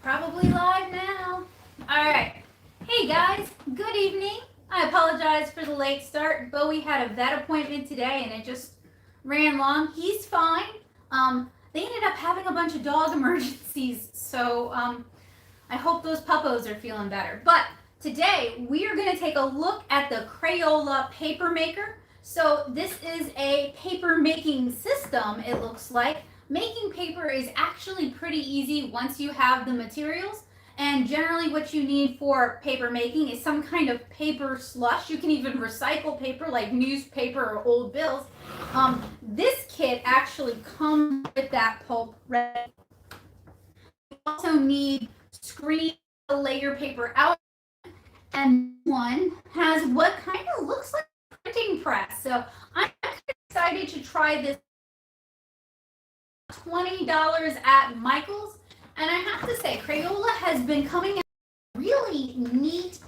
Probably live now. All right. Hey guys, good evening. I apologize for the late start. Bowie had a vet appointment today and it just ran long. He's fine. They ended up having a bunch of dog emergencies, so I hope those puppos are feeling better. But today we are going to take a look at the Crayola Papermaker. So this is a paper making system, it looks like. Making paper is actually pretty easy once you have the materials, and generally what you need for paper making is some kind of paper slush. You can even recycle paper like newspaper or old bills. This kit actually comes with that pulp ready. You also need screen layer paper out, and one has what kind of looks like a printing press. So I'm excited to try this. $20 at Michael's, and I have to say Crayola has been coming out with really neat,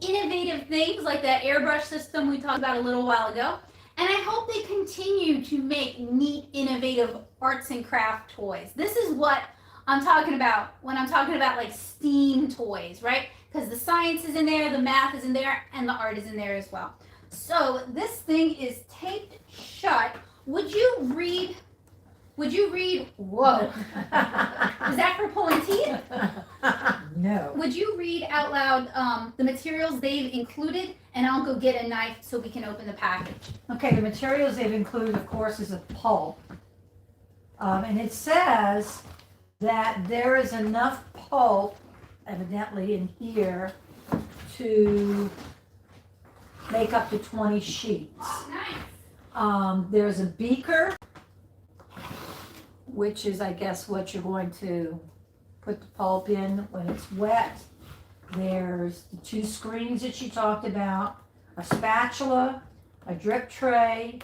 innovative things like that airbrush system we talked about a little while ago, and I hope they continue to make neat, innovative arts and craft toys. This is what I'm talking about when I'm talking about like STEAM toys, right? Because the science is in there, the math is in there, and the art is in there as well. So this thing is taped shut. Would you read, whoa, is that for pulling teeth? No. Would you read out loud the materials they've included, and I'll go get a knife so we can open the package. Okay, the materials they've included, of course, is a pulp. And it says that there is enough pulp, evidently in here, to make up to 20 sheets. Nice. There's a beaker, which is, I guess, what you're going to put the pulp in when it's wet. There's the 2 screens that you talked about, a spatula, a drip tray,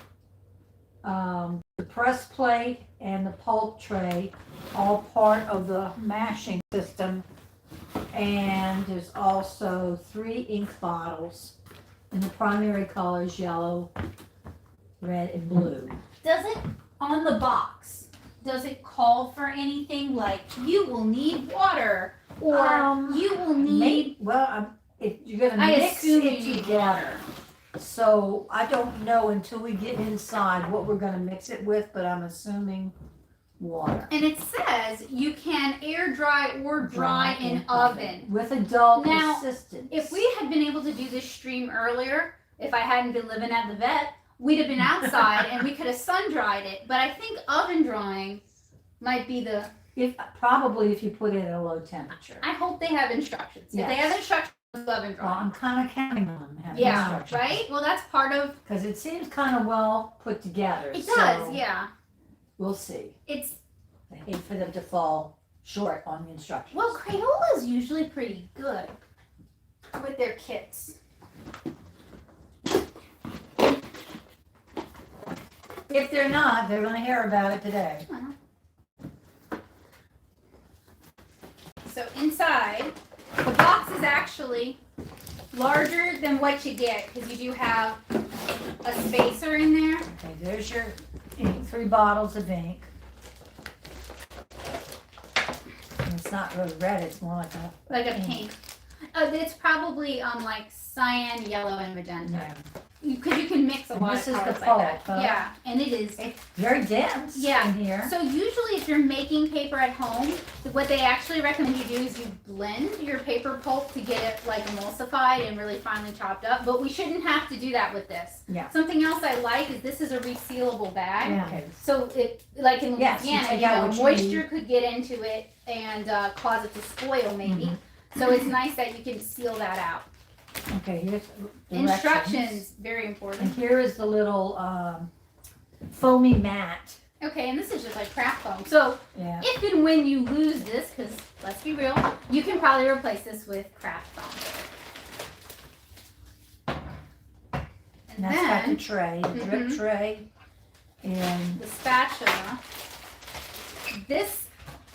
the press plate, and the pulp tray, all part of the mashing system. And there's also 3 ink bottles, and the primary colors yellow, red, and blue. Does it, on the box, does it call for anything like you will need water or you will need? If you're gonna mix it together. So I don't know until we get inside what we're gonna mix it with, but I'm assuming water. And it says you can air dry or dry in oven. With adult Now, assistance. If we had been able to do this stream earlier, if I hadn't been living at the vet, we'd have been outside and we could have sun dried it. But I think oven drying might be the. Probably if you put it at a low temperature. I hope they have instructions. Yes. If they have instructions, oven dry. Well, I'm kind of counting on them having Yeah, instructions. right? Well, that's part of. Because it seems kind of well put together. It so does, yeah. We'll see. It's. I hate for them to fall short on the instructions. Well, Crayola is usually pretty good with their kits. If they're not, they're going to hear about it today. So inside, the box is actually larger than what you get because you do have a spacer in there. Okay, there's your ink, 3 bottles of ink. And it's not really red, it's more like a Pink. It's probably like cyan, yellow, and magenta. Yeah. Because you can mix a lot This of is the colors like pulp, that. huh? Yeah, and it is. It's very dense in here. So usually if you're making paper at home, what they actually recommend you do is you blend your paper pulp to get it like emulsified and really finely chopped up. But we shouldn't have to do that with this. Yeah. Something else I like is this is a resealable bag. Yeah. Okay. So it, like in Yes, you Louisiana, take you out know, what you moisture need. could get into it and cause it to spoil maybe. Mm-hmm. So it's nice that you can seal that out. Okay, here's Instructions, very important. And here is the little foamy mat. Okay, and this is just like craft foam. So Yeah. if and when you lose this, because let's be real, you can probably replace this with craft foam. And that's got the then tray, the drip tray, and the spatula. This,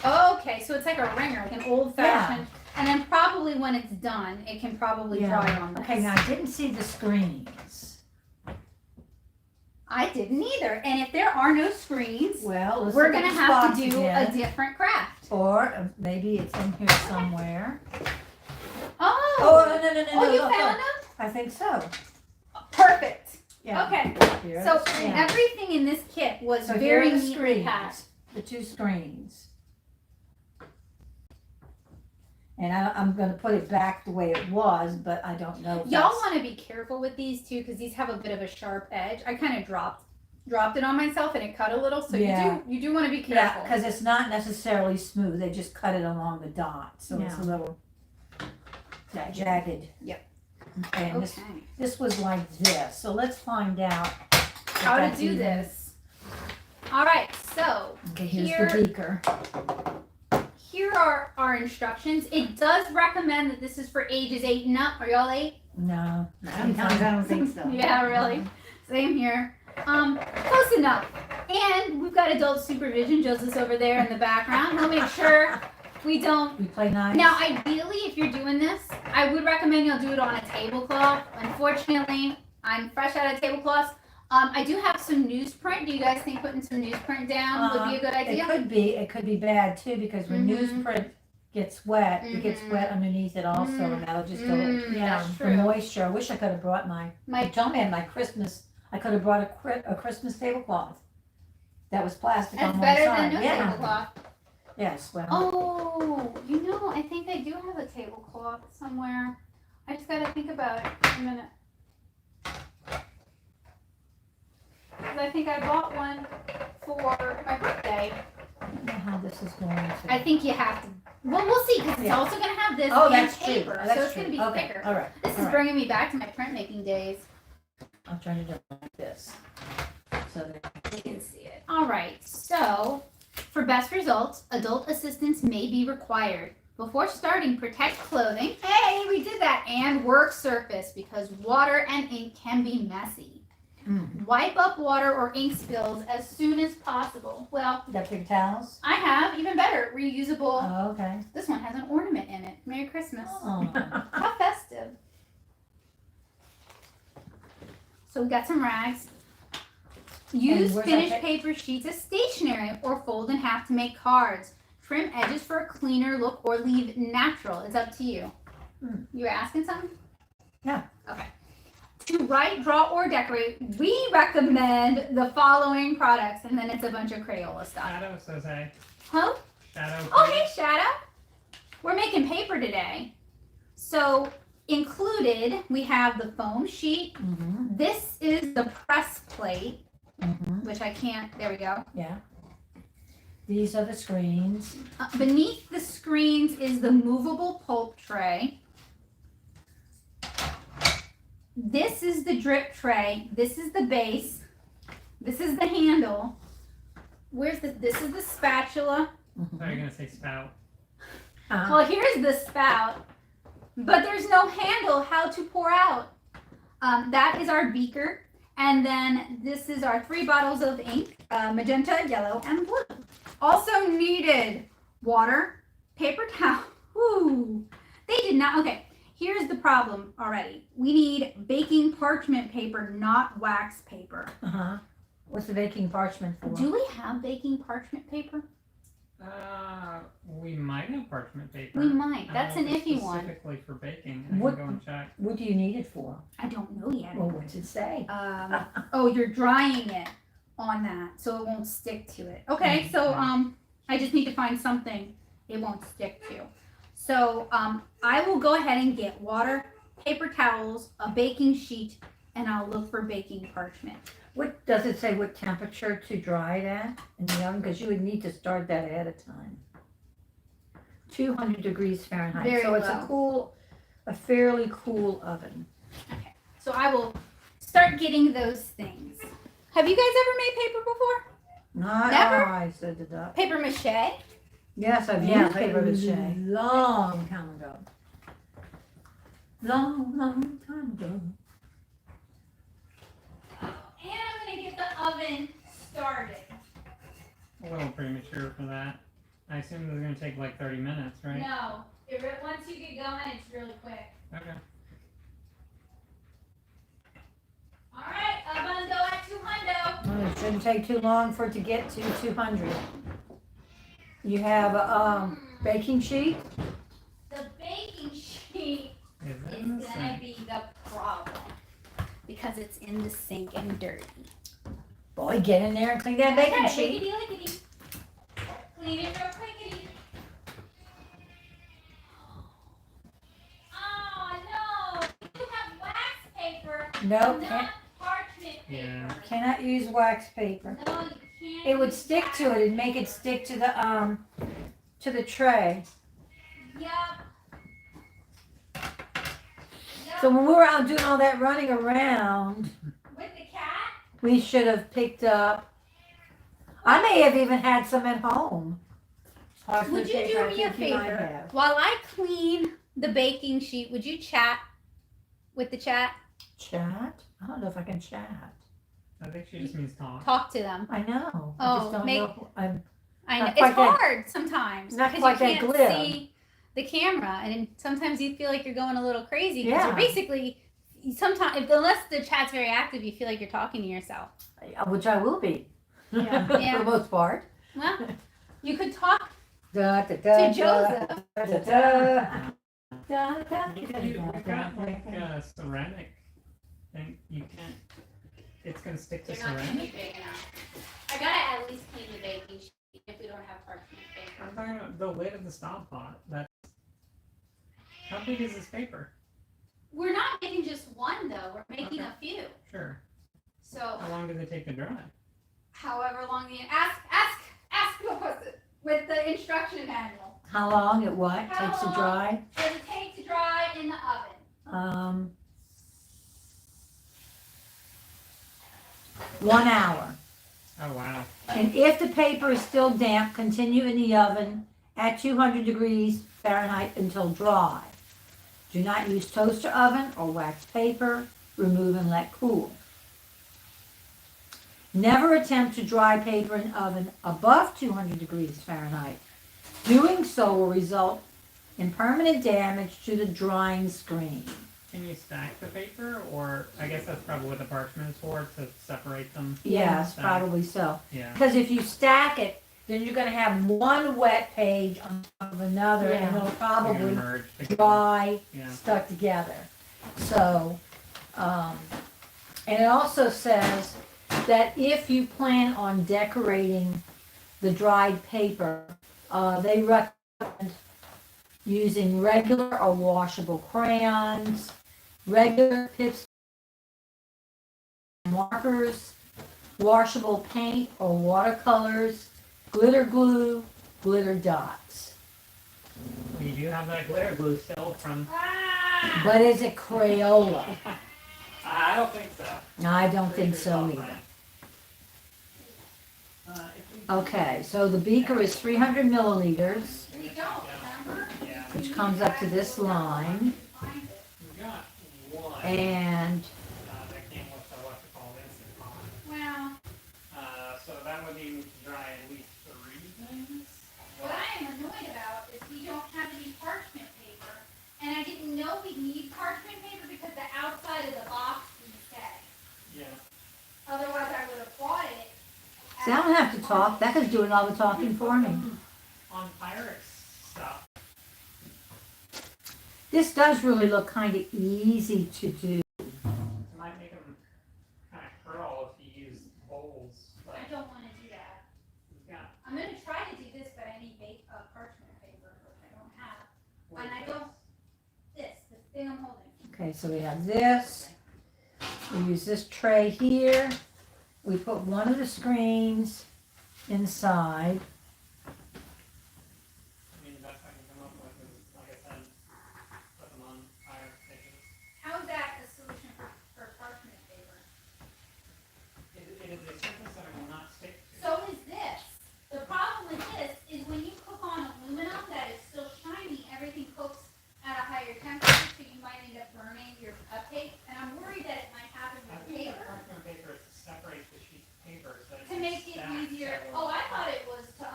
okay, so it's like a ringer, like an old fashioned. And then probably when it's done, it can probably dry on this. Okay, now I didn't see the screens. I didn't either. And if there are no screens, Well, let's we're look going at to the have box to do again. a different craft. Or maybe it's in here somewhere. Oh, Oh, no, oh, you look, found look. them? I think so. Perfect. Yeah. Okay, Here, so yeah. everything in this kit was So here very are the neatly screens, packed. the 2 screens. And I'm gonna put it back the way it was, but I don't know if Y'all that's- want to be careful with these too, because these have a bit of a sharp edge. I kind of dropped it on myself and it cut a little, so Yeah. you do want to be Yeah, careful. because it's not necessarily smooth, they just cut it along the dot, so it's a little jagged. Yep. Okay, and Okay. this was like this, so let's find out How to that's do even- this. All right, so Okay, here's Here- the beaker. here are our instructions. It does recommend that this is for ages 8 and up. Are y'all 8? No. Sometimes I don't think so. Yeah, really. Same here. Close enough. And we've got adult supervision. Joseph's over there in the background. He'll make sure we don't. We play nice. Now, ideally, if you're doing this, I would recommend you'll do it on a tablecloth. Unfortunately, I'm fresh out of tablecloths. I do have some newsprint. Do you guys think putting some newsprint down would be a good idea? It could be bad too, because when Mhm. newsprint gets wet, it gets Mhm. wet underneath it also, and that'll just go, That's the true. moisture. I wish I could have brought you told me I had my Christmas, I could have brought a Christmas tablecloth. That was plastic That's on one better side. than no Yeah. tablecloth. Yes, well, Oh, I think I do have a tablecloth somewhere. I just gotta think about it for a minute. 'Cause I think I bought one for my birthday. I don't know how this is going to. I think you have to. Well, we'll see, because it's Yeah. also gonna have this Oh, and that's true. paper, That's so it's true. gonna be Okay, thicker. all right. This all is right. bringing me back to my printmaking days. I'm trying to do it like this. So that You can see it. All right, so for best results, adult assistance may be required. Before starting, protect clothing. Hey, we did that. And work surface, because water and ink can be messy. Wipe up water or ink spills as soon as possible. Well, you got paper towels? I have even better, reusable. Oh, okay. This one has an ornament in it. Merry Christmas. Oh. How festive. So we got some rags. Use where's that finished pa- paper sheets as stationery or fold in half to make cards. Trim edges for a cleaner look or leave natural. It's up to you. You were asking something? Yeah. Okay. To write, draw, or decorate, we recommend the following products, and then it's a bunch of Crayola stuff. Shadow says hey. Huh? Shadow. Oh, hey, Shadow. We're making paper today. So included, we have the foam sheet. Mm-hmm. This is the press plate, Mm-hmm. which I can't, there we go. Yeah. These are the screens. Beneath the screens is the movable pulp tray. This is the drip tray. This is the base. This is the handle. This is the spatula. Mm-hmm. Thought you were gonna say spout. Well, here's the spout, but there's no handle how to pour out. That is our beaker. And then this is our 3 bottles of ink, magenta, yellow, and blue. Also needed water, paper towel. Ooh, they did not, okay, here's the problem already. We need baking parchment paper, not wax paper. Uh-huh. What's the baking parchment for? Do we have baking parchment paper? We might have parchment paper. We might. I don't That's know an if it's iffy one. Specifically for baking. I What- can go and check. What do you need it for? I don't know yet. Well, what's it say? Oh, you're drying it on that, so it won't stick to it. Okay, so I just need to find something it won't stick to. So I will go ahead and get water, paper towels, a baking sheet, and I'll look for baking parchment. What does it say? What temperature to dry it at in the oven? Because you would need to start that ahead of time. 200 degrees Fahrenheit. Very so it's low. a fairly cool oven. Okay, so I will start getting those things. Have you guys ever made paper before? Not Never? I set it up. Paper mache? Yes, I've Yeah, used paper mache. Long time ago. Long time ago. And I'm gonna get the oven started. A little premature for that. I assume this is gonna take like 30 minutes, right? No, once you get going, it's really quick. Okay. All right, oven go at 200. Well, it shouldn't take too long for it to get to 200. You have a baking sheet. The baking sheet Is it is in the gonna sink? be the problem because it's in the sink and dirty. Boy, get in there and clean that baking sheet. Lickety, lickety. Clean it real quickity. Oh no! You have wax paper, No, not parchment paper. Yeah. cannot use wax paper. No, you can't. It would use stick wax. to it and make it stick to the tray. Yup. So when we were out doing all that running around, With the cat? we should have picked up. I may have even had some at home. Would you do me a favor? While I clean the baking sheet, would you chat with the chat? Chat? I don't know if I can chat. I think she just means talk. Talk to them. I know. I Oh, just don't make- know. I know Not it's quite that- hard sometimes not because quite you that can't glib. see the camera, and sometimes you feel like you're going a little crazy because Yeah. you're basically sometimes unless the chat's very active, you feel like you're talking to yourself. Which I will be. Yeah. For Yeah. the most part. Well, you could talk Da, da, da, to da, Joseph. da, da, da. Da, da, We've got like a ceramic thing. You can't. It's gonna stick to They're not gonna be ceramic. big enough. I gotta at least clean the baking sheet if we don't have parchment paper. I'm talking about the lid of the stop pot. That's how big is this paper? We're not making just one though. We're making a few. Sure. So How long does it take to dry? however long the ask what was it with the instruction manual. How long it what How takes to long? dry? Does it take to dry in the oven? 1 hour. Oh wow. And if the paper is still damp, continue in the oven at 200 degrees Fahrenheit until dry. Do not use toaster oven or wax paper. Remove and let cool. Never attempt to dry paper in oven above 200 degrees Fahrenheit. Doing so will result in permanent damage to the drying screen. Can you stack the paper, or I guess that's probably what the parchment is for, to separate them. Yes, Stack. probably so. Yeah. Because if you stack it, then you're going to have one wet page on top of another, and it'll They're probably gonna merge. dry, Yeah. stuck together. So, and it also says that if you plan on decorating the dried paper, they recommend using regular or washable crayons, regular pips, markers, washable paint or watercolors, glitter glue, glitter dots. You do have that glitter glue still from. But is it Crayola? I don't think so. I don't think so either. Okay, so the beaker is 300 milliliters, We don't, remember? Yeah. which comes up to this line, Find it. We got one. and That came with the what's it called instant pot. Well, So that would need to dry at least 3 things. what I am annoyed about is we don't have any parchment paper. And I didn't know we need parchment paper because the outside of the box didn't say. Yeah. Otherwise I would have bought it. see, I don't have to talk, that is doing all the talking for me. On Pyrex stuff. This does really look kind of easy to do. It might make them kind of curl if you use bowls. But I don't want to do that. you've got I'm going to try to do this, but I need parchment paper, which I don't have. And I don't, the thing I'm holding. Okay, so we have this, we use this tray here, we put one of the screens inside. I mean, the best I can come up with is, like I said, put them on Pyrex pages. How is that a solution for parchment paper? It is a surface that I will not stick to. So is this. The problem with this is when you cook on aluminum that is still shiny, everything cooks at a higher temperature, so you might end up burning your cupcake. And I'm worried that it might happen I with think the paper. parchment paper is to separate the sheet of paper so that To make it easier. Oh, I thought it was to,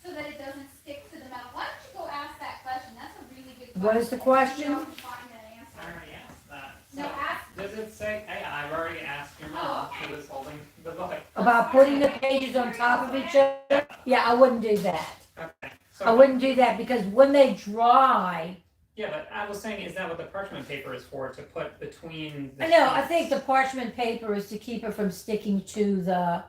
so that it doesn't stick to the metal. Why don't you go ask that question? That's a really good question. What is the question? You don't find that I answer. already asked that. No, ask. Does it say, hey, I've already asked your mom Oh, okay. who was holding the book. About putting the pages on top of each other? Yeah, I wouldn't do that. Okay. So I wouldn't do that because when they dry, Yeah, but I was saying, is that what the parchment paper is for? To put between the I know, I sheets? think the parchment paper is to keep it from sticking to the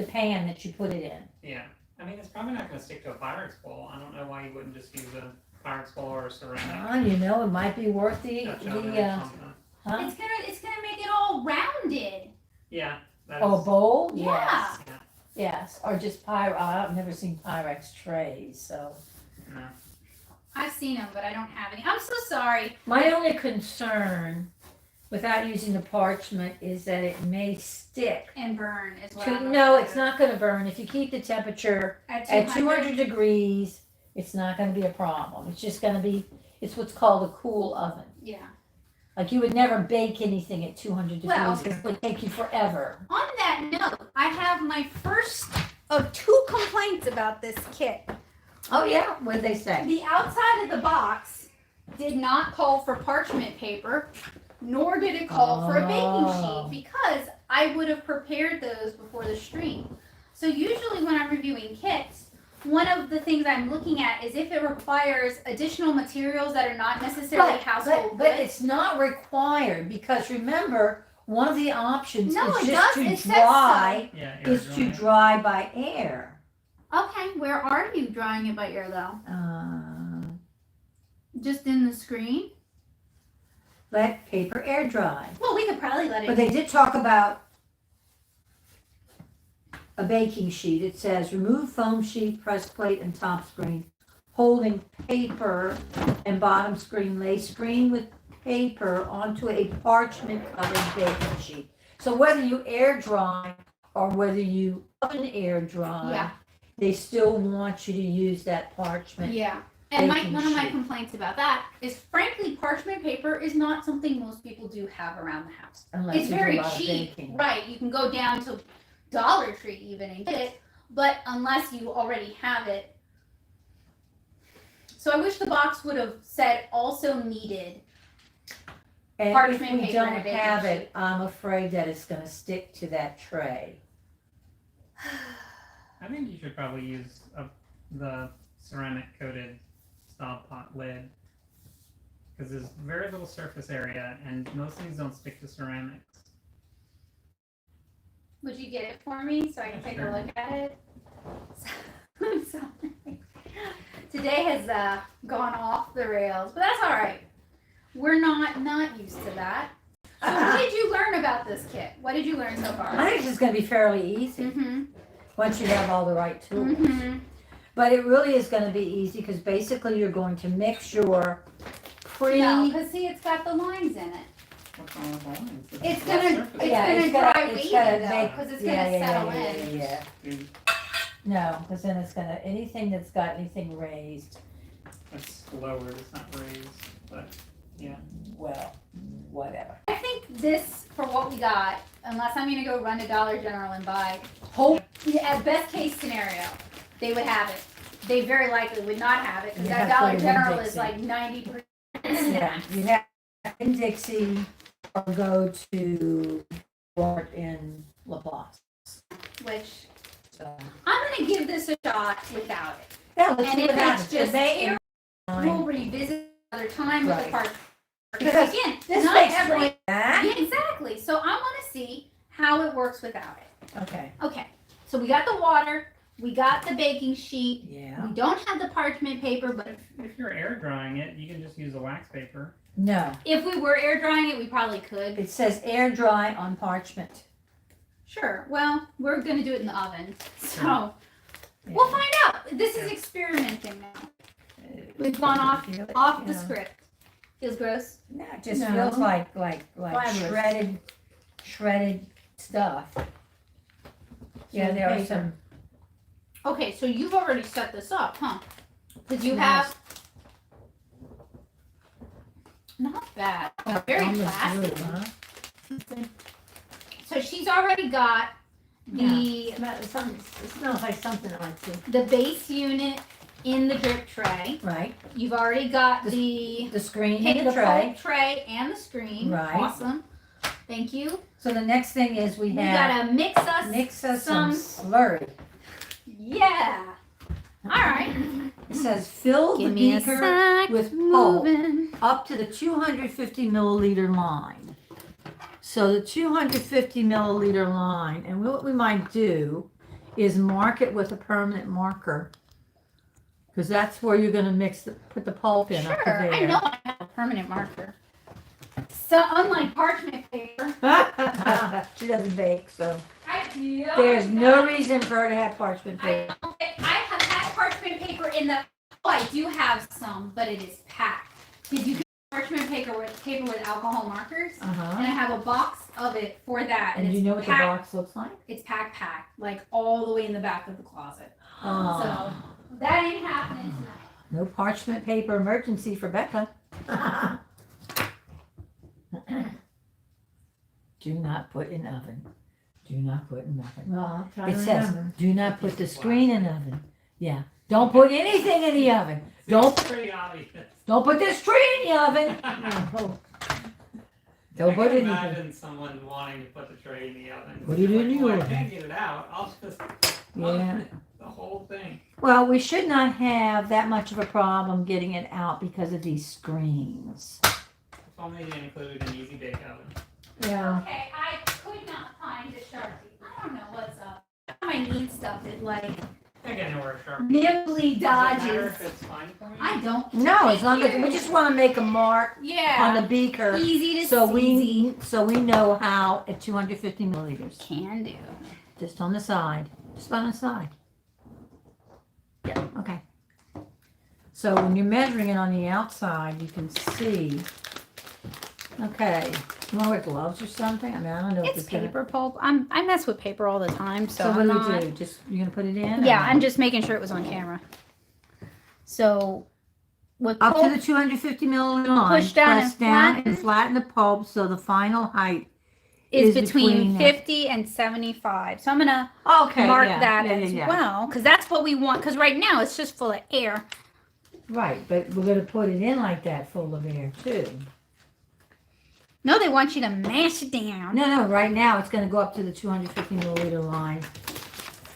pan that you put it in. Yeah. I mean, it's probably not going to stick to a Pyrex bowl. I don't know why you wouldn't just use a Pyrex bowl or a ceramic. You know, it might be worth Dutch oven or something. huh? It's gonna make it all rounded. Yeah. That Oh, a is, bowl? Yeah. Yes. Yes, or just I've never seen Pyrex trays, so. no. I've seen them, but I don't have any. I'm so sorry. My only concern, without using the parchment, is that it may stick. And burn is what To, I'm no, afraid it's of. not gonna burn. If you keep the temperature At at 200 degrees, it's not gonna be a problem. It's just gonna be, it's what's called a cool oven. Yeah. Like you would never bake anything at 200 degrees. Well- It would take you forever. On that note, I have my first of 2 complaints about this kit. Oh yeah, what did they say? The outside of the box did not call for parchment paper, nor did it call for a baking Oh. sheet because I would have prepared those before the stream. So usually when I'm reviewing kits, one of the things I'm looking at is if it requires additional materials that are not necessarily household But goods. it's not required because remember, one of the options No, is it just does. to It says dry, Yeah. air is to drying. dry by air. Okay, where are you drying it by ear though? Just in the screen? Let paper air dry. Well, we could probably let it. But they did talk about a baking sheet. It says remove foam sheet, press plate, and top screen, holding paper and bottom screen. Lay screen with paper onto a parchment covered baking sheet. So whether you air dry or whether you oven air dry, Yeah. they still want you to use that parchment. Yeah. And baking one of my sheet. complaints about that is, frankly, parchment paper is not something most people do have around the house. Unless It's you do a very lot of cheap, baking. right? You can go down to Dollar Tree even and get it, but unless you already have it. So I wish the box would have said also needed. And if Parchment we paper don't and a baking have sheet. it, I'm afraid that it's gonna stick to that tray. I think you should probably use the ceramic coated style pot lid. Because there's very little surface area and most things don't stick to ceramics. Would you get it for me so I can Yeah, take sure. a look at it? I'm sorry. Today has gone off the rails, but that's all right. We're not used to that. So what did you learn about this kit? What did you learn so I far? think it's gonna be fairly easy, Mm-hmm. once you have all the right tools. Mm-hmm. But it really is gonna be easy, because basically you're going to mix your No, because see, it's got the lines in it. What's wrong with lines? It's flat gonna- surface. it's gonna dry it's wavy, gonna though, make- 'cause it's yeah, gonna yeah, settle yeah, in. Yeah, Dude, no, because then it's gonna, anything that's got anything raised, that's lowered, it's not raised, but well, whatever. I think this, for what we got, unless I'm gonna go run to Dollar General and buy, Hope, at best case scenario, they would have it. They very likely would not have it, because You that have to Dollar go to General is Winn-Dixie. like 90%. yeah, you have in Dixie or go to Walmart in LaPlace. Which, So, I'm gonna give this a shot without it. yeah, let's And see if what it's happens. just They- We'll revisit another time with the Right. part. Because Because again, This not makes every, like that. yeah, exactly. So I wanna see how it works without it. Okay, Okay, so we got the water, we got the baking sheet, yeah. we don't have the parchment paper, but if you're air drying it, you can just use a wax paper. No, if we were air drying it, we probably could. it says air dry on parchment. Sure, well, we're gonna do it in the oven, so Yeah. we'll find out. This is experimenting now. We've gone off Feel it, Off the yeah. script. Feels gross. No, it just No. feels like Fibrous. shredded stuff. Yeah, there are paper. some. Okay, so you've already set this up, huh? Because you Nice. have not bad, very Almost classy. blue, huh? So she's already got the It smells like something like this. the base unit in the drip tray. Right, You've already got the the screen the and the tray. pulp tray and the screen. Right. Awesome. Thank you. So the next thing is we We have gotta mix us mix us some some- slurry. Yeah. All right. It says fill the Give me a beaker sec. with pulp Moving. up to the 250 milliliter line. So the 250 milliliter line, and what we might do is mark it with a permanent marker, because that's where you're going to put the pulp in up to Sure, there. I know I have a permanent marker. So unlike parchment paper, She doesn't bake, so I there's no reason for her to have parchment paper. I have had parchment paper in the. Oh, I do have some, but it is packed. Did you get parchment paper with alcohol markers? And I have a box of it for that. And you know what the box looks like? It's packed, like all the way in the back of the closet. Oh. So that ain't happening tonight. No parchment paper emergency for Becca. Do not put in oven. Do not put in oven. Well, It says, do not put the screen in oven. Yeah. Don't put anything in the oven. Don't Pretty obvious. put this tree in the oven. Don't I put can anything. imagine someone wanting to put the tray in the oven. Put it in the Well, I oven. can't get it out. I'll just Yeah. oven it, the whole thing. Well, we should not have that much of a problem getting it out because of these screens. If only they included an easy bake oven. Yeah. Okay, I could not find a Sharpie. I don't know what's up. I need stuff that like I think I know where a sharp. nimbly Does it matter dodges. if it's fine for me? I don't. No, as long as we just want to make a mark Yeah. on the beaker Easy to so see. we know how at 250 milliliters. Can do. Just on the side. Just on the side. Yeah, okay. So when you're measuring it on the outside, you can see. Okay. You want to wear gloves or something? I mean, I don't know if It's gonna- paper pulp. I mess with paper all the time, so, So what I'm do not. we do? Just, you're going to put it in? Yeah, or- I'm just making sure it was on camera. So with Up pulp, to the 250 milliliter line. Push down Press and down flatten. and flatten the pulp so the final height is is between between 50 and 75. So I'm gonna Okay, mark yeah, that yeah, as yeah. well, because that's what we want. Because right now it's just full of air. Right, but we're gonna put it in like that full of air too. No, they want you to mash it down. No, right now it's gonna go up to the 250 milliliter line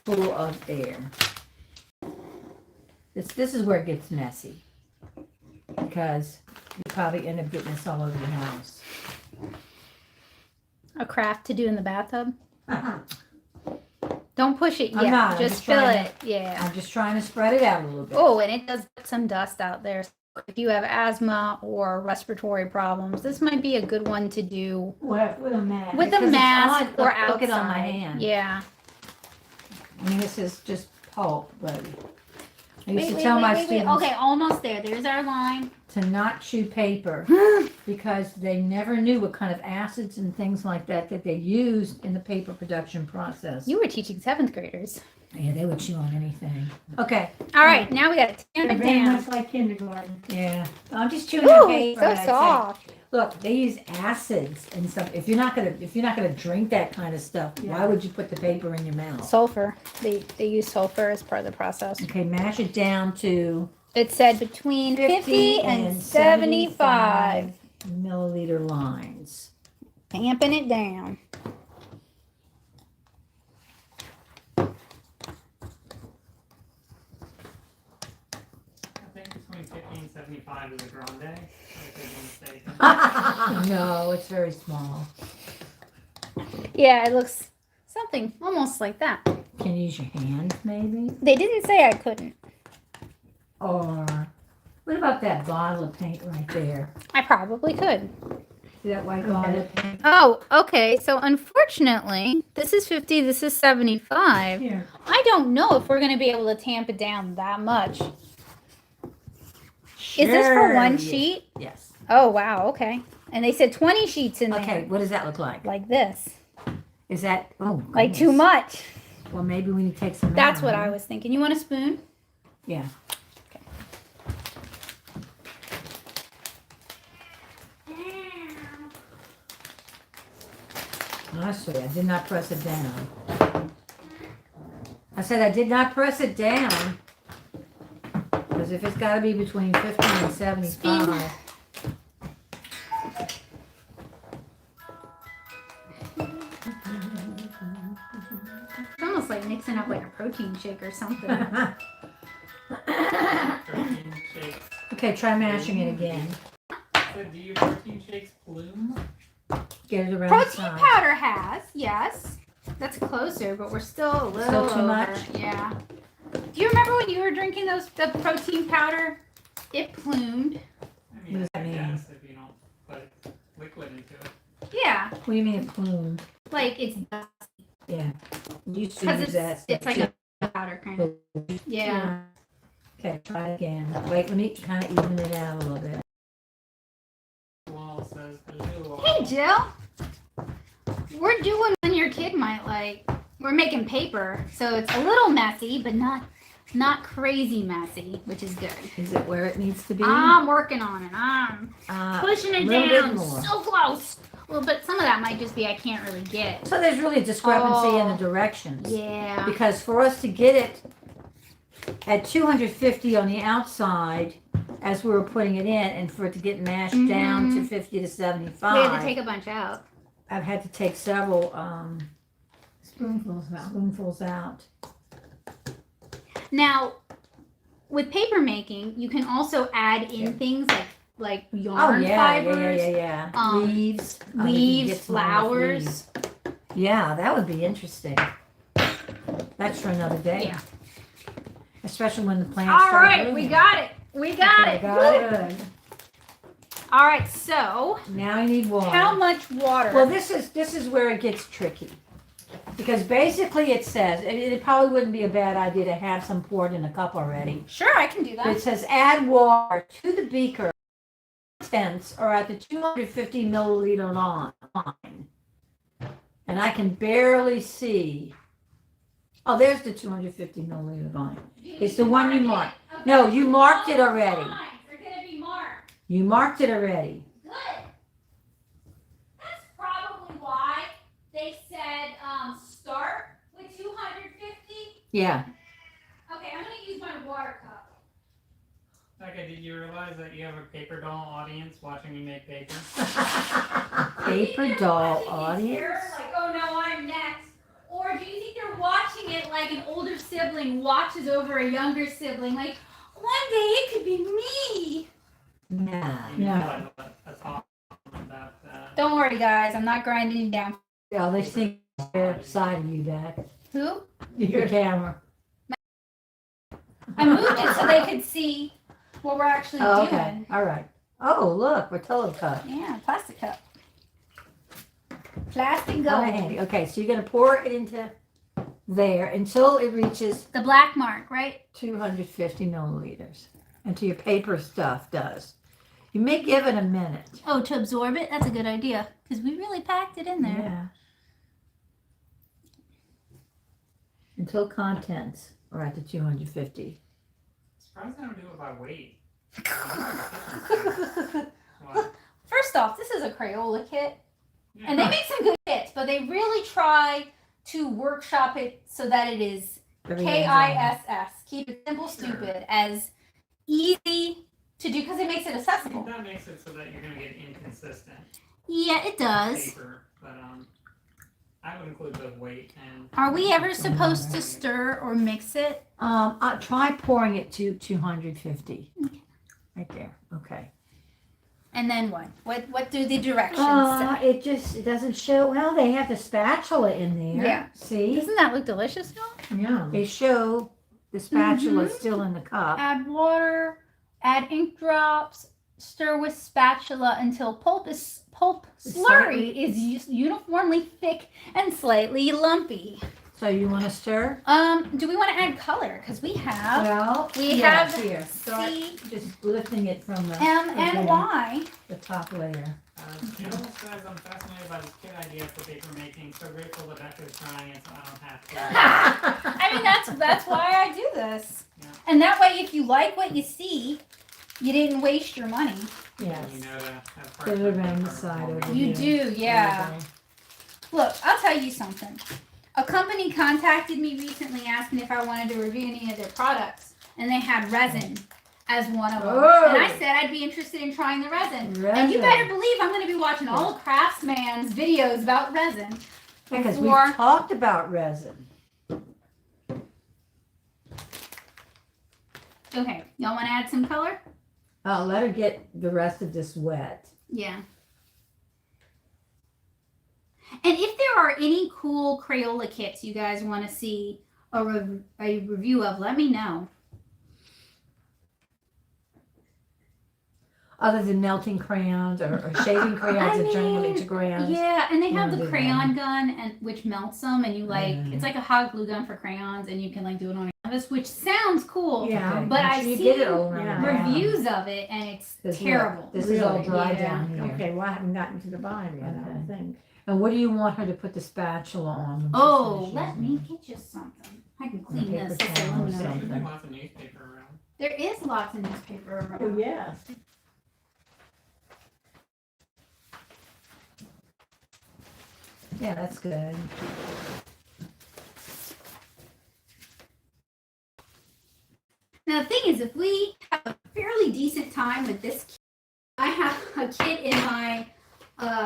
full of air. This is where it gets messy. Because you probably end up getting this all over your house. A craft to do in the bathtub. Don't push it I'm yet. not, I'm Just just fill trying it. Yeah. I'm just trying to spread it out a little bit. Oh, and it does get some dust out there. So if you have asthma or respiratory problems, this might be a good one to do With a mask. with a Because it's mask on- or look outside. it on my hand. Yeah. I mean, this is just pulp, but I used to tell my students Okay, almost there. There's our line. to not chew paper because they never knew what kind of acids and things like that they used in the paper production process. You were teaching 7th graders. Yeah, they would chew on anything. Okay. All right, now we got to tamp it Very down. much like kindergarten. Yeah. I'm just chewing on Ooh, paper. so and I'd say, soft. look, they use acids and stuff. If you're not gonna drink that kind of stuff, why Yeah. would you put the paper in your mouth? Sulfur. They use sulfur as part of the process. Okay, mash it down to It said between 50 and 75. milliliter lines. Tamping it down. I think between 50 and 75 is a grande. If I'm mistaken. No, it's very small. Yeah, it looks something almost like that. Can you use your hand, maybe? They didn't say I couldn't. Or what about that bottle of paint right there? I probably could. See that white bottle of paint? Oh, okay. So unfortunately, this is 50, this is 75. Here. I don't know if we're going to be able to tamp it down that much. Is this for Sure, one yes. sheet? Yes. Oh, wow. Okay. And they said 20 sheets in there. Okay, what does that look like? Like this. Is that, oh, Like too goodness. much. Well, maybe we need to take some That's out, what huh? I was thinking. You want a spoon? Yeah. Honestly, I did not press it down. I said I did not press it down. Because if it's got to be between 50 and 75. It's almost like mixing up like a protein shake or something. Try shakes Okay, try mashing it again. So do your protein shakes plume? Get it around the Protein sides. powder has, yes. That's closer, but we're still a little Still too over. much? Yeah. Do you remember when you were drinking the protein powder? It plumed. I mean, What does I that mean? guess if you don't put liquid into it. Yeah, What do you mean plume? like it's Yeah. You used to because use that. it's like a powder kind of. Yeah. Okay, try it again. Wait, let me kind of even it out a little bit. Wall says hello. Hey Jill, we're doing one your kid might like. We're making paper, so it's a little messy, but not crazy messy, which is good. Is it where it needs to be? I'm working on it. I'm pushing it little bit down more. so close. Well, but some of that might just be I can't really get it. So there's really a discrepancy in the Oh. directions. Yeah. Because for us to get it at 250 on the outside, as we were putting it in, and for it to get mashed down to 50 to 75, We had to take a bunch out. I've had to take several spoonfuls out. Now, with paper making, you can also add in things like Oh yarn fibers, yeah. Leaves, if you leaves, get some olive flowers. leaves. Yeah, that would be interesting. That's for another day. Yeah. Especially when the plants All start right, we blooming. got it. We got Okay, it. got Woo. it. All right, so Now you need water. how much water? Well, this is where it gets tricky. Because basically it says, it probably wouldn't be a bad idea to have some poured in a cup already. Sure, I can do But that. it says add water to the beaker. Contents are at the 250 milliliter line. And I can barely see. Oh, there's the 250 milliliter line. It's the one you marked. No, you marked it already. They're gonna be marked. You marked it already. Good. That's probably why they said start with 250. Yeah. Okay, I'm gonna use my water cup. Okay, did you realize that you have a paper doll audience watching you make paper? Paper doll Watching it audience? here, like, oh no, I'm next. Or do you think they're watching it like an older sibling watches over a younger sibling? Like, one day it could be me. Nah. You No. know, a talk about that. Don't worry, guys. I'm not grinding you down. Yeah, they think they're side of you back. Who? Your camera. I moved it so they could see what we're actually Oh, doing. okay. All right. Oh, look, Rotolo cup. Yeah, plastic cup. Plastic Kinda gold. handy. Okay, so you're gonna pour it into there until it reaches The black mark, right? 250 milliliters. Until your paper stuff does. You may give it a minute. Oh, to absorb it? That's a good idea. Because we really packed it in there. Yeah. Until contents are at the 250. Surprised I don't do it by weight. What? First off, this is a Crayola kit. Yeah. And they make some good kits, but they really try to workshop it so that it is KISS. Keep it simple, stupid, as easy to do because it makes it accessible. That makes it so that you're going to get inconsistent Yeah, it does. paper. But I would include the weight and. Are we ever supposed to stir or mix it? Try pouring it to 250. Right there. Okay. And then what? What do the directions say? It doesn't show. Well, they have the spatula in there. Yeah. See? Doesn't that look delicious, though? Yeah. They show the spatula still in the cup. Add water, add ink drops, stir with spatula until pulp slurry is uniformly thick and slightly lumpy. So you want to stir? Do we want to add color? Because we have Well, we yes, have here. Start C, just lifting it from the M, and Y. the top layer. Jill says I'm fascinated by this kit idea for paper making. So grateful that Becca's trying it so I don't have to. I mean, that's why I do this. Yeah. And that way, if you like what you see, you didn't waste your money. Yes. You know to have Put it around the side over You here. do, yeah. Look, I'll tell you something. A company contacted me recently asking if I wanted to review any of their products, and they had resin as one of them. Oh. And I said I'd be interested in trying the resin. And you Resin. better believe I'm going to be watching all of Craftsman's videos about resin. Because we before- talked about resin. Okay, y'all want to add some color? Let her get the rest of this wet. Yeah. And if there are any cool Crayola kits you guys want to see a review of, let me know. Other than melting crayons or shaving crayons that turn them into crayons. Yeah, and they have wanna the do crayon gun, and which melts them, and you like it's like a hot glue gun for crayons, and you can like do it on a canvas, which sounds cool. Yeah, but I've you seen get it all around the house. reviews of it, and it's 'Cause terrible. This is all Really? dry Yeah. down here. Okay, well, I haven't gotten to the bottom yet, I don't think. And what do you want her to put the spatula on? when she Oh, finishes? let me get you something. I can clean paper this. It's towel or aluminum. something. There's lots of newspaper around. There is lots of newspaper around. Oh, yes. Yeah, that's good. Now the thing is, if we have a fairly decent time with this kit, I have a kit in my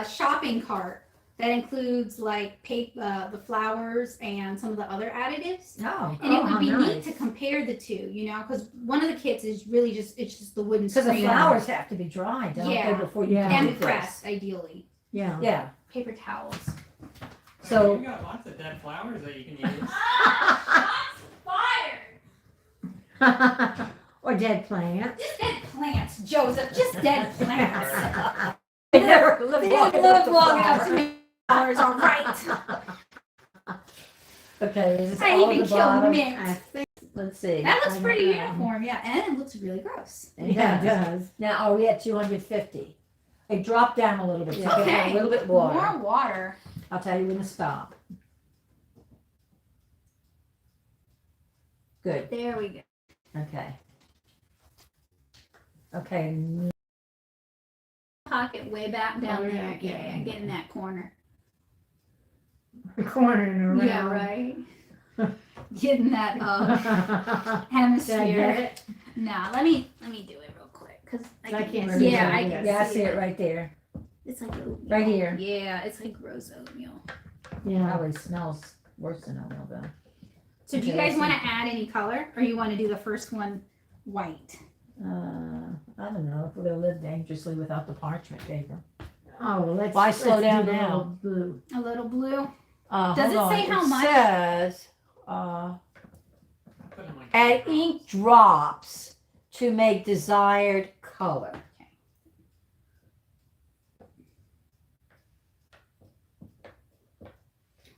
shopping cart that includes like the flowers and some of the other additives. Oh, And it would how be neat nice. to compare the two, you know, because one of the kits is really just the wooden So the screen flowers have to be dry, don't Yeah. they, before you Yeah. can do and this? pressed, ideally. Yeah. Yeah. Paper towels. So- You've got lots of dead flowers that you can use. Fire! Or dead plants. Just dead plants, Joseph. Just dead plants. They never live They long don't enough live long enough flower. to make flowers, all right. Okay, is this I all even the killed bottom? mint. I think Let's see. That looks I pretty don't know. uniform, yeah, and it looks really gross. yeah, it does. Now, are we at 250? It dropped down a little bit. So Yeah. give it Okay. a little bit water. More water. I'll tell you when to stop. Good. There we go. Okay. Okay. Pocket way back down Oh, there. yeah, Yeah, get in that corner. Cornering around. Yeah, right. Get in that Did I get hemisphere. it? Nah, let me do it real quick, cause I can't really Yeah, see I it. can Yeah, I see see it right there. It's like oatmeal. Right here. Yeah, it's like gross oatmeal. Yeah. Probably smells worse than oatmeal though. So do you Okay, guys let's want to add any color, or you want to do the first one white? I don't know if we're gonna live dangerously without the parchment paper. Oh, well, let's. Why slow let's down do the now? little blue. A little blue. Does it say how much? It says, Put in, like, add drops. ink drops to make desired color.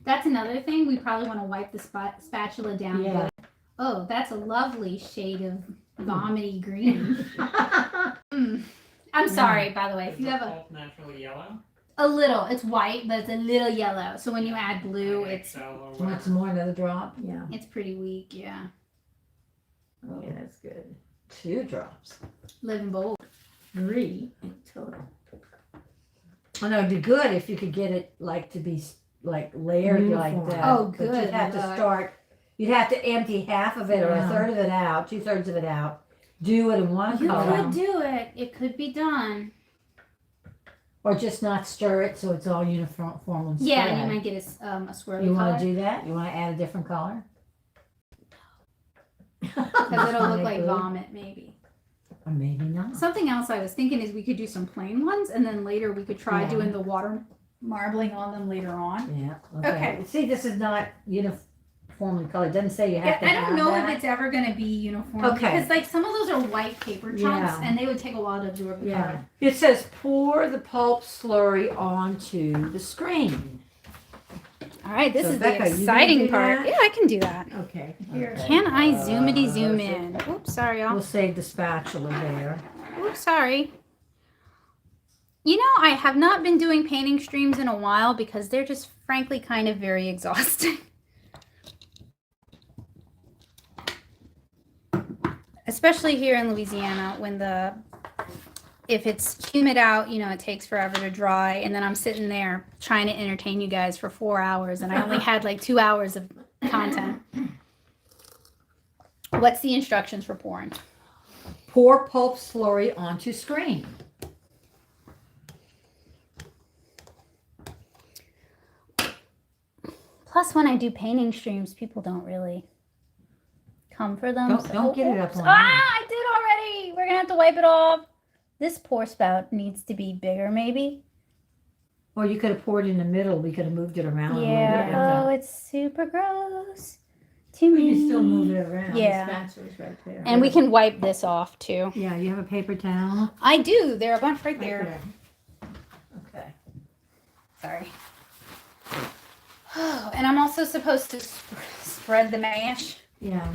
That's another thing. We probably want to wipe the spatula down. Yeah. But, oh, that's a lovely shade of vomity green. I'm sorry, by the way. If Is you the have pulp naturally yellow? a little, it's white, but it's a little yellow. So when you add blue, Like it's XL or Want whatever. some more, another drop? Yeah. pretty weak. Yeah, Oh, Yeah, that's good. 2 drops. living bold. 3 in total. Oh, no, it'd be good if you could get it like to be like layered Uniform. like that. Oh, But good you'd have to luck. start, you'd have to empty half of it or a Yeah. third of it out, 2/3 of it out. Do it in one You color. could do it. It could be done. Or just not stir it so it's all uniform and Yeah, spread. and you might get a swirly You color want to do that? You want to add a different color? because it'll look Make like blue? vomit, maybe. Or maybe not. Something else I was thinking is we could do some plain ones, and then later we could try Yeah. doing the water marbling on them later on. Yeah. Okay. See, this is not uniformly colored. It doesn't say you have to I have don't know that. if it's ever going to be uniform. Okay. Because like some of those are white paper chunks, Yeah. and they would take a while to absorb the Yeah. color. It says pour the pulp slurry onto the screen. All right, this So, is Becca, the you gonna exciting do part. that? Yeah, I can do that. Okay. Here. Can I zoomity zoom in? Oops, sorry, y'all. We'll save the spatula there. Oops, sorry. You know, I have not been doing painting streams in a while because they're just frankly kind of very exhausting. Especially here in Louisiana when if it's humid out, you know, it takes forever to dry, and then I'm sitting there trying to entertain you guys for 4 hours, and I only had like 2 hours of content. What's the instructions for pouring? Pour pulp slurry onto screen. Plus, when I do painting streams, people don't really come for them. Don't get it up on I did already. we're gonna have to wipe it off. This pour spout needs to be bigger, maybe. Or you could have poured it in the middle. We could have moved it around a little Yeah. bit. Oh, it's super gross to me. You can still move it around. Yeah. The spatula's right there. And we can wipe this off too. Yeah, you have a paper towel? I do. There are a bunch right there. Okay. Sorry. Oh, and I'm also supposed to spread the mash. Yeah.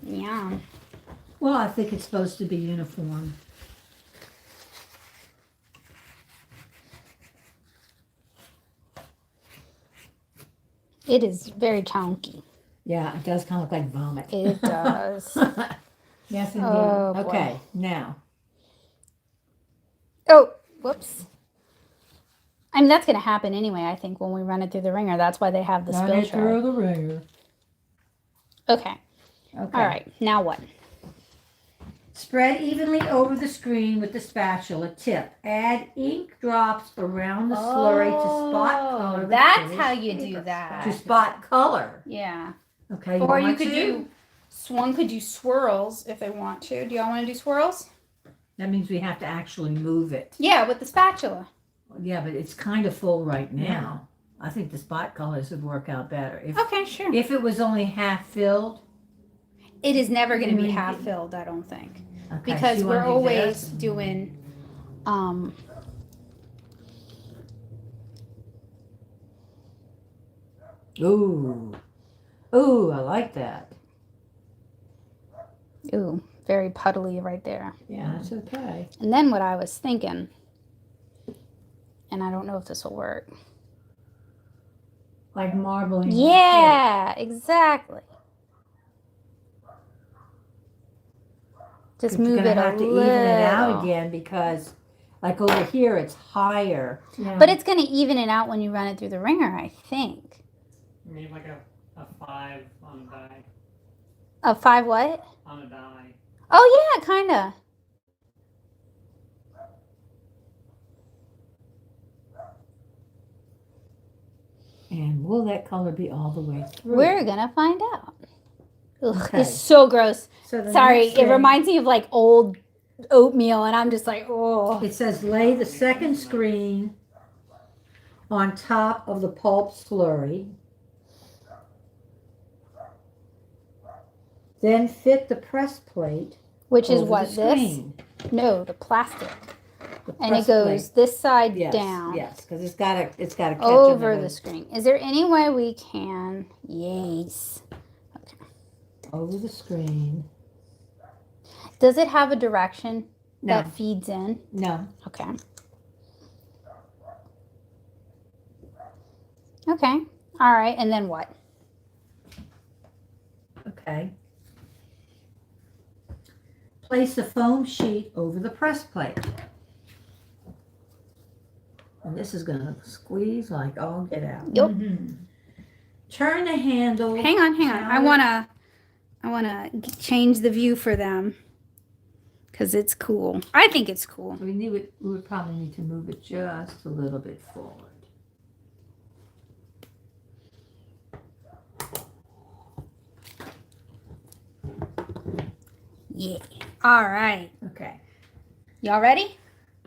Yeah. Well, I think it's supposed to be uniform. It is very chunky. Yeah, it does kind of look like vomit. It does. Yes, indeed. Oh, boy. Okay, now. Oh, whoops. I mean, that's going to happen anyway, I think, when we run it through the ringer. That's why they have the Run spill it through tray. the ringer. Okay. Okay. All right. Now what? Spread evenly over the screen with the spatula. Tip. Add ink drops around the slurry to spot color. the That's finished how you paper. do that. To spot color. Yeah. Okay. Or you want could to? do, one could do swirls if they want to. Do y'all want to do swirls? That means we have to actually move it. Yeah, with the spatula. Yeah, but it's kind of full right now. I think the spot colors would work out better. Okay, sure. If it was only half filled. It is never going to be Mhm. half filled, I don't think. Okay, Because so you we're wanna do always this? doing, Ooh. Ooh, I like that. ooh, very puddly right there. Yeah, that's okay. And then what I was thinking, and I don't know if this will work. Like marbling. Yeah, exactly. Just But move you're it gonna a have to little. even it out again because, like over here, it's higher. Yeah. But it's going to even it out when you run it through the ringer, I think. You need like a 5 on a die. A 5 what? On a die. Oh, yeah, kind of. And will that color be all the way through? We're going to find out. Ugh, Okay. it's so gross. So the Sorry, next it thing- reminds me of like old oatmeal, and I'm just like, oh. It says lay the second screen on top of the pulp slurry. Then fit the press plate. Which is over what, the this? screen. No, the plastic. The And it press goes plate. this side Yes, down. yes, because it's got to catch Over under the screen. Is there any way we can? Yes. over the screen. Does it have a direction No, that feeds in? no. Okay. Okay. All right. And then what? Okay. Place the foam sheet over the press plate. And this is going to squeeze like all get out. Yep. Mhm. Turn the handle. Hang on. I wanna change the view for them because it's cool. I think it's cool. We would probably need to move it just a little bit forward. Yeah. All right. Okay. Y'all ready?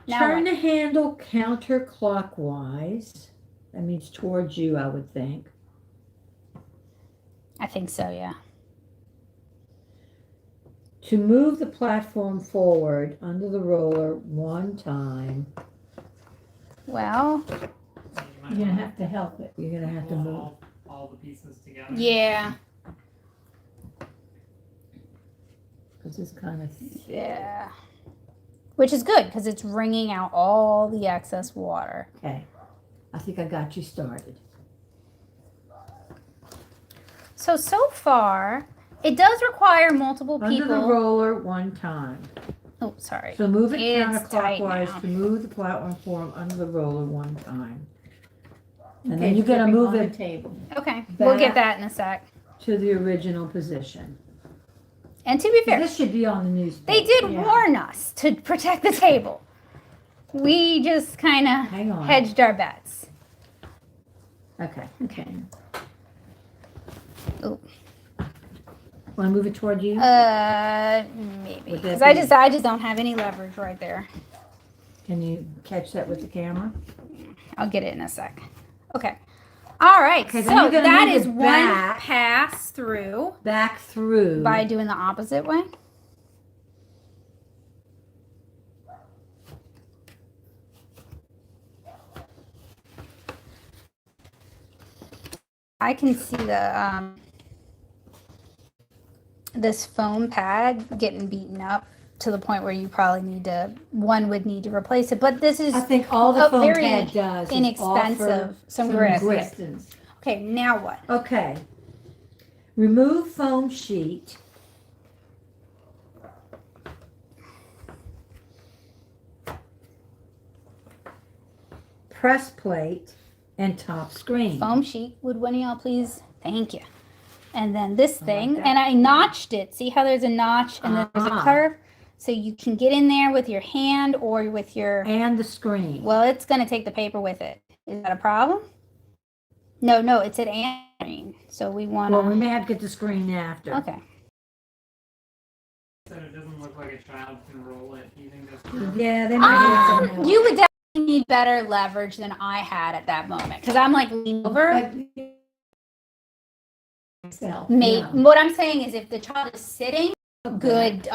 Now Turn what? the handle counterclockwise. That means towards you, I would think. I think so. Yeah. To move the platform forward under the roller one time. Well. So you might You're gonna wanna have to help it. You're gonna have to pull move. all the pieces together. Yeah. Because it's kind of. Yeah. Which is good because it's wringing out all the excess water. Okay. I think I got you started. So far, it does require multiple Under the people. roller one time. Oh, sorry. So move it It's tight counterclockwise now. to move the platform under the roller one time. And then you're gonna move it table. Okay, we'll Back. get that in a sec. to the original position. And to be fair, This should be on the newspaper. they did Yeah. warn us to protect the table. We just kind of Hang on. hedged our bets. Okay. Okay. Want to move it toward you? Maybe. Would that Because be- I just don't have any leverage right there. Can you catch that with the camera? I'll get it in a sec. Okay. All right. Okay, So then you're gonna that move is it one back. pass through Back through. by doing the opposite way. I can see the this foam pad getting beaten up to the point where you probably one would need to replace it. But this is I think all the a foam very pad does is inexpensive. offer Some grip. resistance. Okay, now what? Okay. Remove foam sheet. Press plate and top screen. Foam sheet. Would one of y'all please? Thank you. And then this I like thing, that. and I notched it. See how there's a notch and then there's a Ah. curve? So you can get in there with your hand or with your, And the screen. well, it's going to take the paper with it. Is that a problem? No, it's at and. So we want Well, we to, may have to get the screen after. okay. So it doesn't look like a child can roll it. You think that's Yeah, they might need some help. You would definitely need better leverage than I had at that moment. Because I'm like leaning over. Myself, Mate, yeah. what I'm saying is if the child is sitting, a good,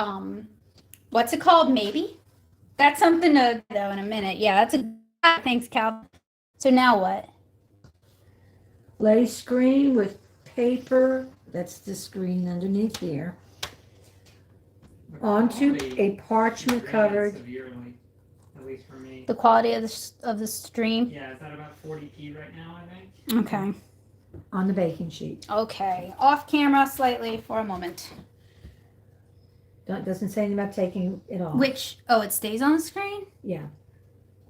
what's it called? Maybe? That's something to, though, in a minute. Yeah, that's a, thanks, Cal. So now what? Lay screen with paper, that's the screen underneath here, onto a parchment covered. Severely, at least for me. The quality of the stream? Yeah, it's at about 40p right now, I think. Okay. On the baking sheet. Okay. Off camera slightly for a moment. Doesn't say anything about taking it off. It stays on the screen? Yeah.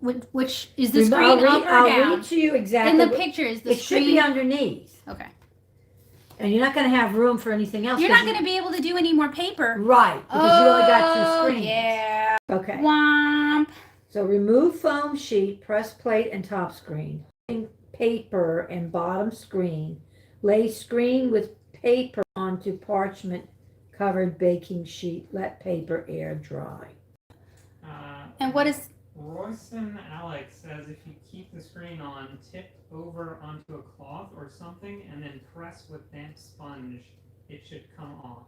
Which is the screen I'll up or I'll down? read to you exactly. In the what- picture, is the it should be screen? underneath. Okay. And you're not going to have room for anything else. You're 'cause not going to be able to do any more paper. Right, because you only got two screens. Yeah. Okay. Womp. So remove foam sheet, press plate and top screen. Paper and bottom screen. Lay screen with paper onto parchment covered baking sheet. Let paper air dry. And what is Royston Alex says if you keep the screen on, tip over onto a cloth or something, and then press with damp sponge, it should come off.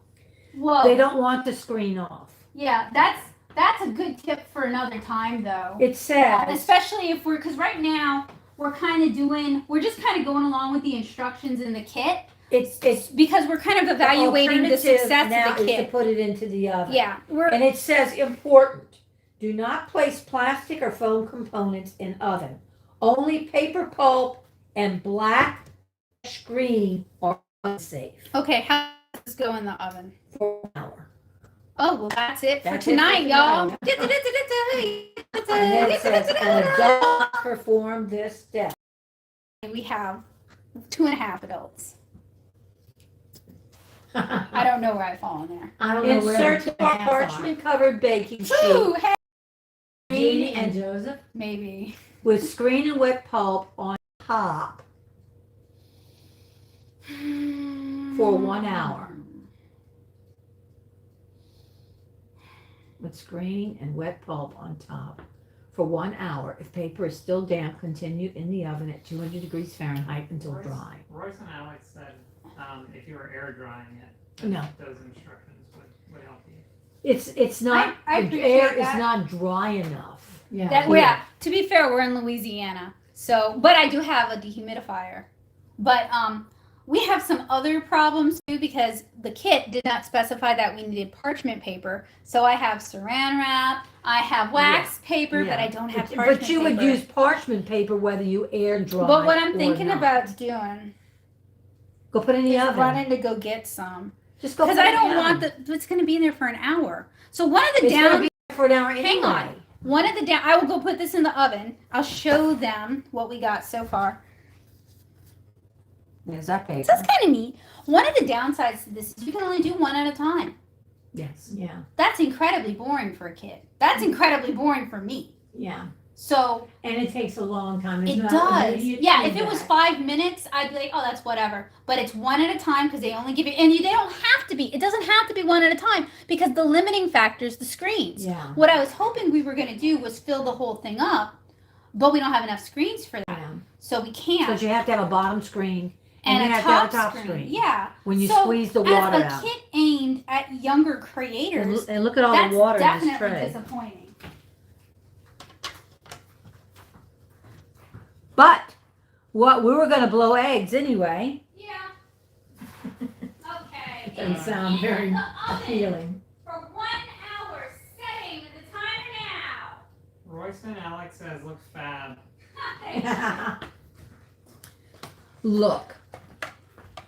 whoa? They don't want the screen off. Yeah, that's a good tip for another time though. It says, Especially if because right now we're just kind of going along with the instructions in the kit it's because we're kind of evaluating the success now of the is to kit. put it into the oven. Yeah, And it says important. Do not place plastic or foam components in oven. Only paper pulp and black screen are unsafe okay. How does this go in the oven? for an hour. Oh well, that's it for That's it for tonight, y'all. And then it says an adult perform this step. We have 2.5 adults. I don't know where I fall in there. I don't know Insert where parchment covered baking sheet. Ooh, hey, Jeannie and Joseph. maybe. with screen and wet pulp on top for 1 hour. With screen and wet pulp on top for 1 hour. If paper is still damp, continue in the oven at 200 degrees Fahrenheit until dry. Royce and Alex said if you were air drying it, No. those instructions would help you. It's not, I the appreciate air is that. not dry enough. Yeah. Yeah. To be fair, we're in Louisiana, so but I do have a dehumidifier. But we have some other problems too because the kit did not specify that we needed parchment paper. So I have saran wrap, I have wax paper, but I don't have parchment But you paper. would use parchment paper whether you air dry. But what I'm or thinking not. about doing Go put it in the is oven. running to go get some Just go. because put it I in don't the want oven. it's going to be in there for an hour. So one of the It's gonna down be there for an hour anyway. Hang on. One of the down, I will go put this in the oven. I'll show them what we got so far. There's our paper. So that's kind of neat. One of the downsides to this is you can only do one at a time. Yes. Yeah. That's incredibly boring for a kid. That's incredibly boring for me. Yeah. So And it takes a long time. It's it not does. immediate Yeah, if it was feedback. 5 minutes, I'd be like, oh, that's whatever. But it's one at a time because they only give you, and they don't have to be. It doesn't have to be one at a time because the limiting factor is the screens. Yeah. What I was hoping we were going to do was fill the whole thing up, but we don't have enough screens for that, Yeah. so we can't. Because you have to have a bottom screen and and you a have to have top, a top screen. Yeah. When you So, squeeze the water as a out. kit aimed at younger creators, And look at all that's the water in this definitely tray. disappointing. But what we were going to blow eggs anyway. Yeah. Okay. Doesn't sound very In the oven appealing. for 1 hour, setting the timer Royce and Alex says looks fab. now. Look,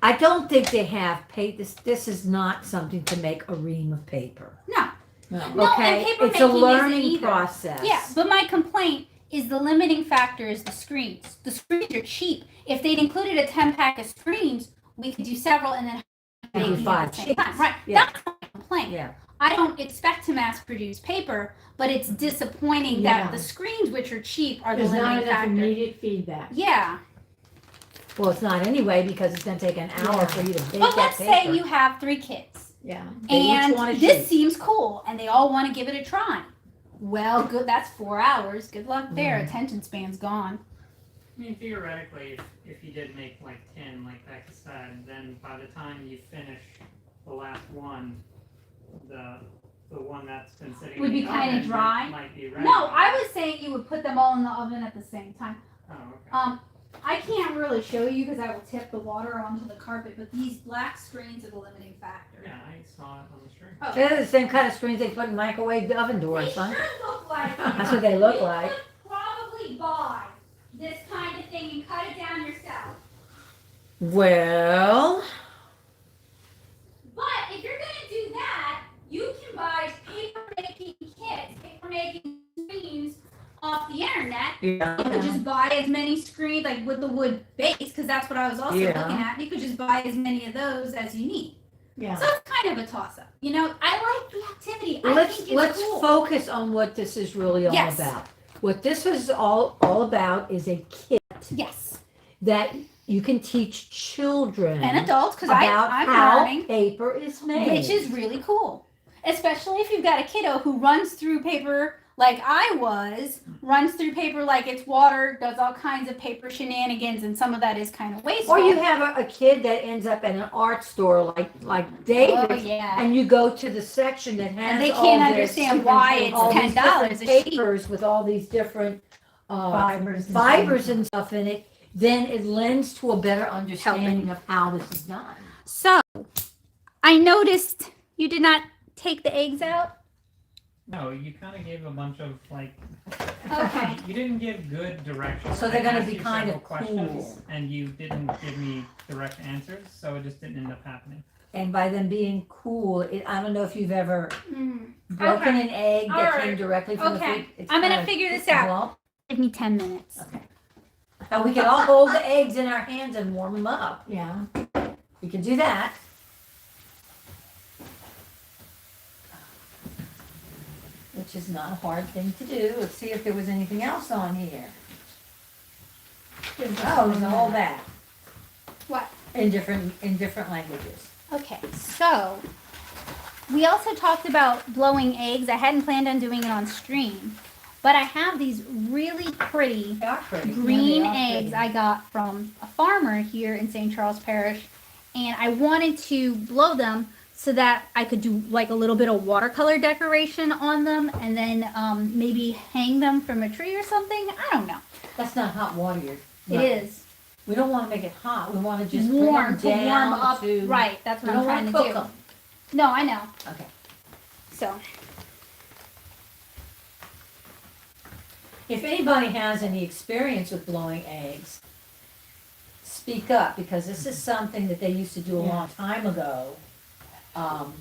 I don't think they have paper. This is not something to make a ream of paper. No. No, okay, and paper it's a making isn't learning either. process. Yeah, but my complaint is the limiting factor is the screens. The screens are cheap. If they'd included a 10-pack of screens, we could do several and then And do making at 5 the same sheets. time. Right. Yeah. That's my complaint. Yeah. I don't expect to mass produce paper, but it's disappointing Yeah. that the screens, which are cheap, are There's the not limiting enough factor. immediate feedback. Yeah. Well, it's not anyway because it's going to take an hour Yeah. for you to bake But that let's paper. say you have 3 kids. Yeah. They each want a And this sheet. seems cool, and they all want to give it a try. Well, good. That's 4 hours. Good luck there. Mm. Attention span's gone. I mean, theoretically, if you did make like 10, like Becca said, then by the time you finish the last one, the one that's been sitting Would in the be kinda oven dry? might be ready. No, I was saying you would put them all in the oven at the same time. Oh, okay. I can't really show you because I will tip the water onto the carpet, but these black screens are the limiting factor. Yeah, I saw it on the stream. Oh. They're the same kind of screens they put in microwave oven They doors, huh? sure look like That's what they look You like. could probably buy this kind of thing and cut it down yourself. Well, But if you're gonna do that, you can buy paper making kits, paper making screens off the internet. You could yeah. just buy as many screens, like with the wood base, because that's what I was also Yeah. looking at. You could just buy as many of those as you need. Yeah. So it's kind of a toss up. You know, I like the activity. I think it's Let's cool. focus on what this is really all Yes. about. What this is all about is a kit Yes. that you can teach children And adults, because about I'm how learning, paper is made. which is really cool. Especially if you've got a kiddo who runs through paper like I was, runs through paper like it's water, does all kinds of paper shenanigans, and some of that is kind of wasteful. Or you have a kid that ends up at an art store like David, Oh, yeah. and you go to the section that has And they all can't this- understand why it's all these $10 different a sheet. papers with all these different Fibers. fibers and stuff in it. Then it lends to a better understanding of how this is done. So, I noticed you did not take the eggs out. No, you kind of gave a bunch of like. Okay. You didn't give good directions. So they're I gonna asked be you kind several of questions, cool. and you didn't give me direct answers, so it just didn't end up happening. And by them being cool, I don't know if you've ever Mm. broken an egg that All came right. directly from the Okay. food. It's I'm gonna kinda- figure this it's a out. lump. Give me 10 minutes. And we can all hold the eggs in our hands and warm them up. Yeah. We can do that. Which is not a hard thing to do. Let's see if there was anything else on here. Oh, there's all that. What? In different languages. Okay, so we also talked about blowing eggs. I hadn't planned on doing it on stream, but I have these really pretty They are pretty. green Yeah, they are eggs pretty. I got from a farmer here in St. Charles Parish, and I wanted to blow them so that I could do like a little bit of watercolor decoration on them, and then maybe hang them from a tree or something. I don't know. That's not hot water. It is We don't want to make it hot. We want to just warm bring to them warm down up. to. Right, that's We what I'm don't trying want to to do. cook them. No, I know. Okay. So If anybody has any experience with blowing eggs, speak up, because this is something that they used to do a long time ago.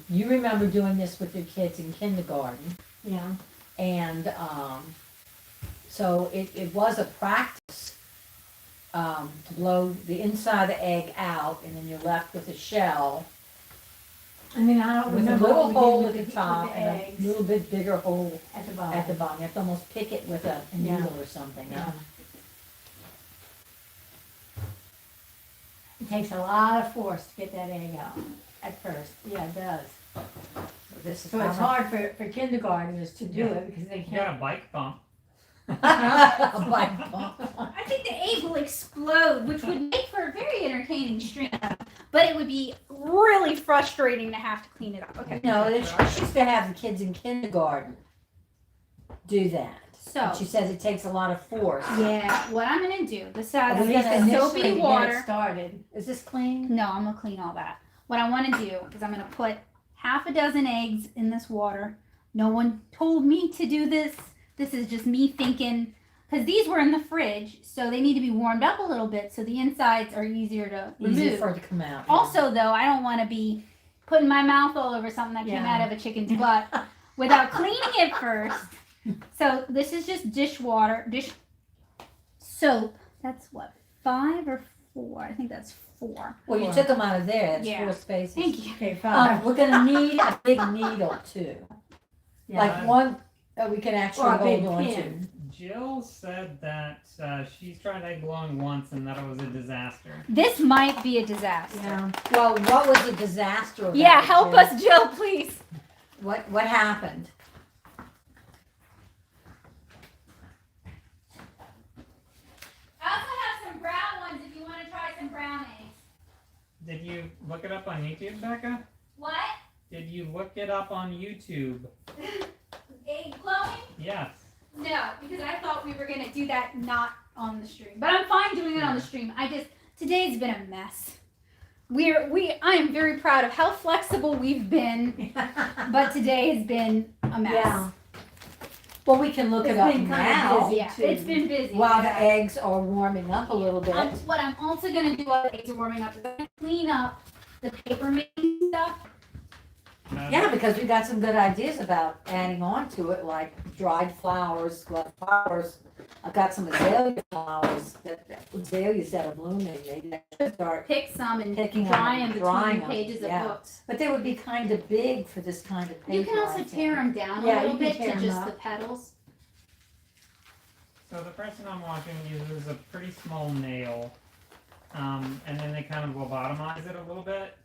You remember doing this with your kids in kindergarten, Yeah. and so it was a practice to blow the inside of the egg out, and then you're left with a shell. I mean, I don't With a remember little what we did hole with at the with top and a eggs little bit bigger hole at the bottom. at the bottom. You have to almost pick it with a Yeah. needle or something. Yeah. It takes a lot of force to get that egg out at first. Yeah, it does. So this is So it's how hard for kindergartners to do Yeah. it because they You got can't. a bike pump. a bike pump. I think the egg will explode, which would make for a very entertaining stream, but it would be really frustrating to have to clean it up. Okay. No, they used to have the kids in kindergarten do that. So, She says it takes a lot of force. yeah, what I'm gonna do, besides We're use gonna the initially soapy get it water. started. Is this clean? No, I'm gonna clean all that. What I want to do is I'm gonna put half a dozen eggs in this water. No one told me to do this. This is just me thinking, because these were in the fridge, so they need to be warmed up a little bit so the insides are easier to Easier remove. for it to come out. Also, though, I don't want to be putting my mouth all over something that came Yeah. out of a chicken's butt without cleaning it first. So this is just dish soap. That's what, 5 or 4? I think that's 4. Well, you took them out of there. That's Yeah. 4 spaces. Thank you. Okay, fine. We're gonna need a big needle too, Yeah. like one that we can actually Or a big hold on pin. to. Jill said that she's tried egg blowing once and that it was a disaster. This might be a disaster. Yeah. Well, what was the disaster about Yeah, it, help Jill? us, Jill, please. What happened? I also have some brown ones if you want to try some brown eggs. Did you look it up on YouTube, Becca? What? Did you look it up on YouTube? Egg blowing? Yes. No, because I thought we were gonna do that not on the stream. But I'm fine doing it on the stream. Today's been a mess. I am very proud of how flexible we've been, but today has been a mess. Yeah. Well, we can look It's it up been kinda now busy. Yeah, too. it's been busy. while the eggs are warming up a little bit. What I'm also gonna do while the eggs are warming up is I'm gonna clean up the paper making stuff. Yeah, because we got some good ideas about adding on to it, like dried flowers, flowers. I've got some azalea flowers, azaleas that are blooming. They should start, Pick some and Picking 'em dry and them drying between 'em, pages yeah. of books. but they would be kind of big for this kind of paper. You can also I think. tear them down a Yeah, little you can bit tear to 'em just up. the petals. So the person I'm watching uses a pretty small nail, and then they kind of lobotomize it a little bit.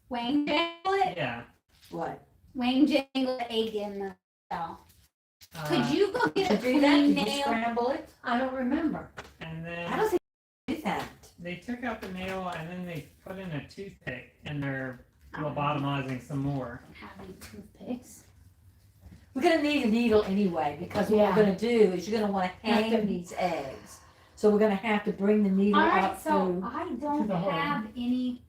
Wang jangle it. Yeah. What? Wang jangle the egg in the shell. Could Uh, you go get a Did you do that? clean Did you nail? scramble it? I don't remember. And I then don't think you do that. they took out the nail and then they put in a toothpick and they're lobotomizing some more. Having toothpicks. We're gonna need a needle anyway, because what Yeah. we're gonna do is you're gonna wanna hang Have to- these eggs. So we're gonna have to bring the needle All up right, so through. I don't the hole. have any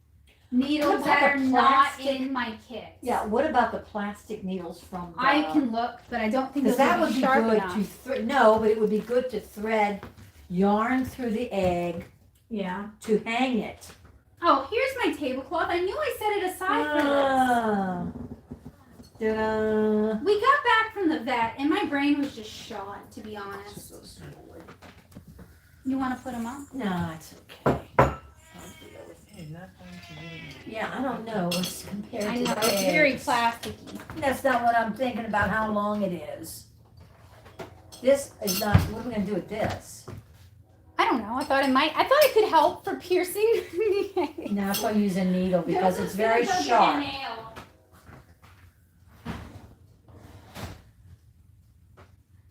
needles What that about are the not plastic? in my kit. Yeah, what about the plastic needles from the? I can look, but I don't think Because those that would would be be sharp good enough. to, no, but it would be good to thread yarn through the egg Yeah. to hang it. Oh, here's my tablecloth. I knew I set it aside for Ah. Ta-da. this. We got back from the vet, and my brain was just shot, to be honest. You want to put them up? No, it's okay. Is that going to be? Yeah, I don't know, it's compared I to know, the it's very eggs. plasticky. That's not what I'm thinking about, how long it is. This is not, what are we gonna do with this? I don't know. I thought it could help for piercing the egg. Now if I use a needle because Joseph's it's very gonna go get a sharp. nail.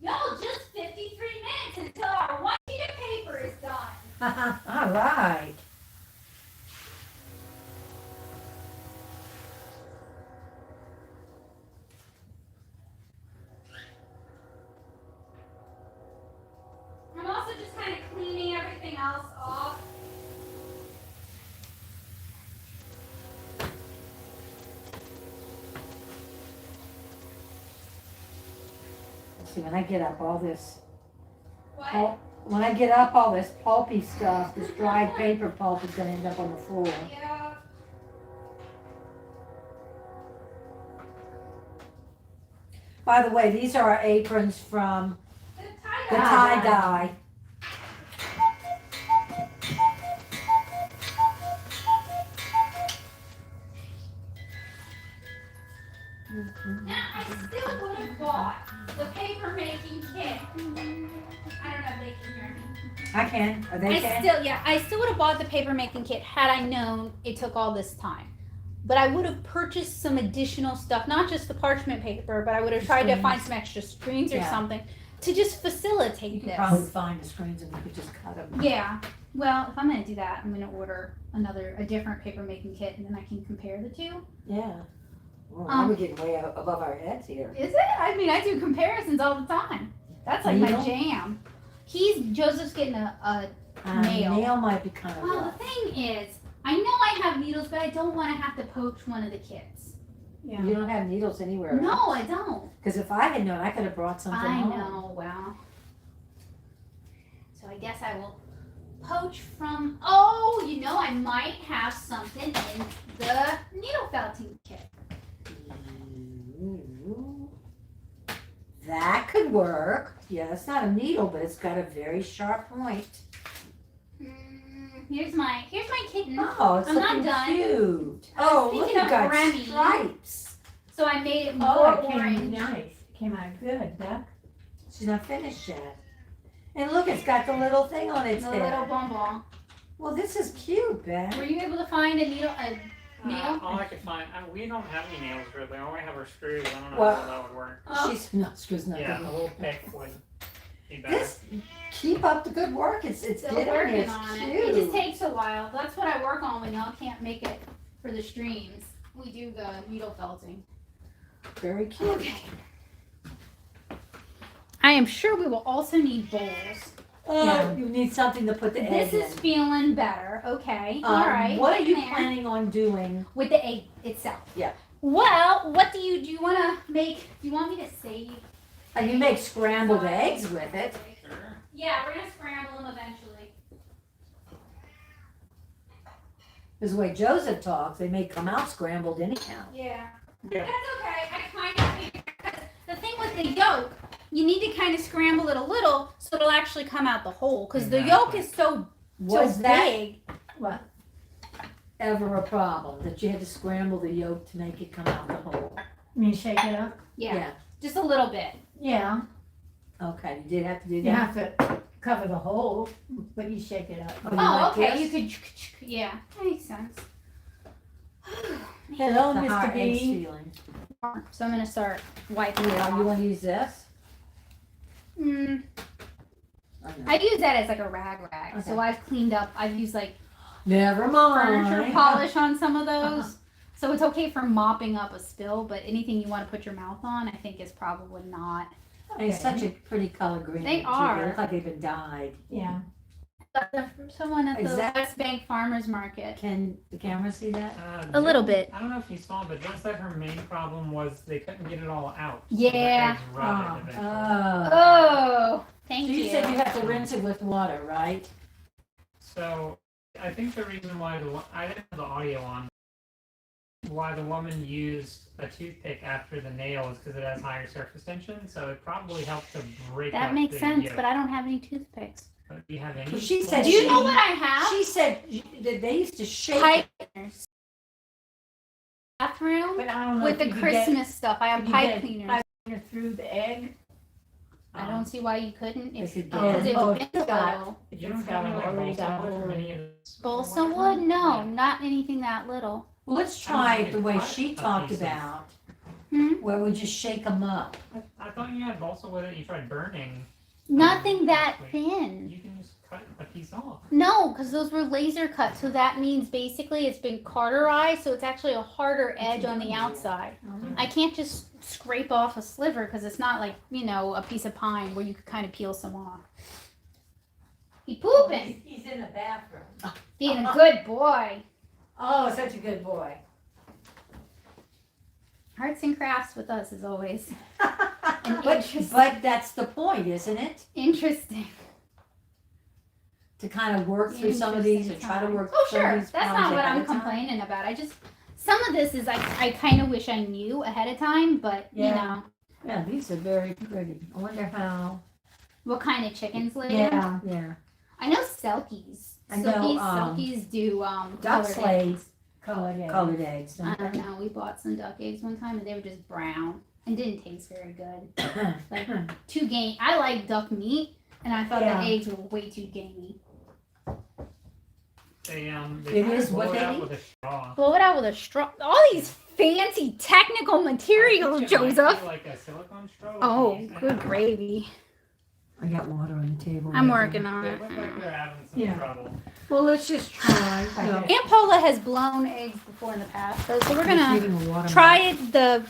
Y'all, just 53 minutes until our 1 sheet of paper is done. All right. I'm also just kind of cleaning everything else off. See, when I get up all this, What? when I get up all this pulpy stuff, this dried paper pulp is gonna end up on the floor. Yeah. By the way, these are our aprons from The the tie-dye. tie-dye. I can. Or they can. I still would have bought the paper making kit had I known it took all this time. But I would have purchased some additional stuff, not just the parchment paper, but I would have tried to find some extra screens or Yeah. something to just facilitate You could this. probably find the screens and you could just cut them. Yeah. Well, if I'm gonna do that, I'm gonna order a different paper making kit, and then I can compare the two. Yeah. Well, now we're getting way above our heads here. Is it? I mean, I do comparisons all the time. That's like my jam. Joseph's getting a nail. Nail might be kind of Well, rough. the thing is, I know I have needles, but I don't want to have to poach one of the kits. Yeah. You don't have needles anywhere No, else? I don't. Because if I had known, I could have brought something I home. know. Well, so I guess I will poach from. Oh, I might have something in the needle felting kit. Ooh. That could work. Yeah, it's not a needle, but it's got a very sharp point. Here's my kitten. Oh, it's I'm not looking done. cute. I was Oh, look, thinking you of got Remy. stripes. So I made it more Oh, it came orange. nice. It came out good, Duck. She's not finished yet. And look, it's got the little thing on its The head. little bumble. Well, this is cute, Were Ben. you able to find a needle? Nail? All I could find, we don't have any nails really. I only have our screws. I don't know Well, how that would work. Oh. She's not. Screws nothing. Yeah, a little pick would be better. This, keep up the good work. It's Still getting working it's on cute. it. It just takes a while. That's what I work on when y'all can't make it for the streams. We do the needle felting. Very cute. Okay. I am sure we will also need bowls. Oh, you need something to put the egg This is in. feeling better. Okay. All right. What are you in there. planning on doing? With the egg itself? Yeah. Well, what do you want to make? Do you want me to save? And you make scrambled eggs with it. Sure. Yeah, we're gonna scramble them eventually. Because the way Joseph talks, they may come out scrambled anyhow. Yeah. Yeah. That's okay. I kind of figured. The thing with the yolk, you need to kind of scramble it a little so it'll actually come out the whole. Because the yolk Exactly. is so Was that big. what, ever a problem, that you had to scramble the yolk to make it come out the whole? You mean shake it up? Yeah. Just a little bit. Yeah. Okay, you did have to do You that? have to cover the hole, but you shake it up. Oh, you Oh, like okay. this? You could. Yeah. That makes sense. Hello, The how Mr. are eggs B. feeling? So I'm gonna start wiping it Yeah, you off. want to use this? Mm, Or no? I've used that as like a rag. So Okay. I've cleaned up. I've used like Never mind. furniture polish on some of those. So it's okay for mopping up a spill, but anything you want to put your mouth on, I think is probably not. And it's such a pretty color green. They too. are. They look like they've been dyed. Yeah. Someone at the Is that- West Bank Farmers Market. Can the camera see that? A little Jen- bit. I don't know if you saw, but Jen said her main problem was they couldn't get it all out. So Yeah. the eggs rotted eventually. Oh, thank So you. you said you have to rinse it with water, right? So I think the reason why I didn't have the audio on, why the woman used a toothpick after the nail is because it has higher surface tension, so it probably helped to break That up makes the sense, yolk. but I don't have any toothpicks. But do you have any? Well, she said Do you she- know what I have? She said that they used to shake Pipe it. cleaners. Bathroom But I don't know with if the you could Christmas stuff. I have could you pipe get cleaners. pipe cleaner through the egg. I don't see why you couldn't. If, They could because get it Oh, would it's bend a got- little. If You it's don't got have any like already balsa got wood or hole. any of this? Balsa wood? No, not anything that little. Well, let's try it the way she talked about, Hmm? where we just shake them up. I thought you had balsa wood that you tried burning. Nothing that thin. You can just cut a piece off. No, because those were laser cut. So that means basically it's been cauterized, so it's actually a harder edge on the outside. I can't just scrape off a sliver because it's not like, a piece of pine where you could kind of peel some off. He pooping. He's in the bathroom. Being a good boy. Oh, such a good boy. Arts and crafts with us as always. But that's the point, isn't it? Interesting. To kind of work through some of these, or try to work Oh, through some sure. of these That's problems not what ahead I'm of time. complaining about. Some of this is I kind of wish I knew ahead of time, but Yeah. Yeah, these are very pretty. I wonder how. what kind of chickens later? Yeah, yeah. I know Selkies. I know, Selkies do Ducks colored lay eggs. Colored egg. colored eggs. I Don't don't know. We bought some duck eggs one time and they were just brown and didn't taste very good. they? Like I like duck meat, and I thought Yeah. the eggs were way too gamey. They It try to is what blow it they out need. with a straw. Blow it out with a straw. All these fancy technical materials, I think it might Joseph. be like a silicone straw. with Oh, these. good gravy. I got water on the table. I'm right working there. on They it. look like they're having some Yeah. trouble. Well, let's just try. Aunt Paula has blown eggs before in the past, so we're gonna to try it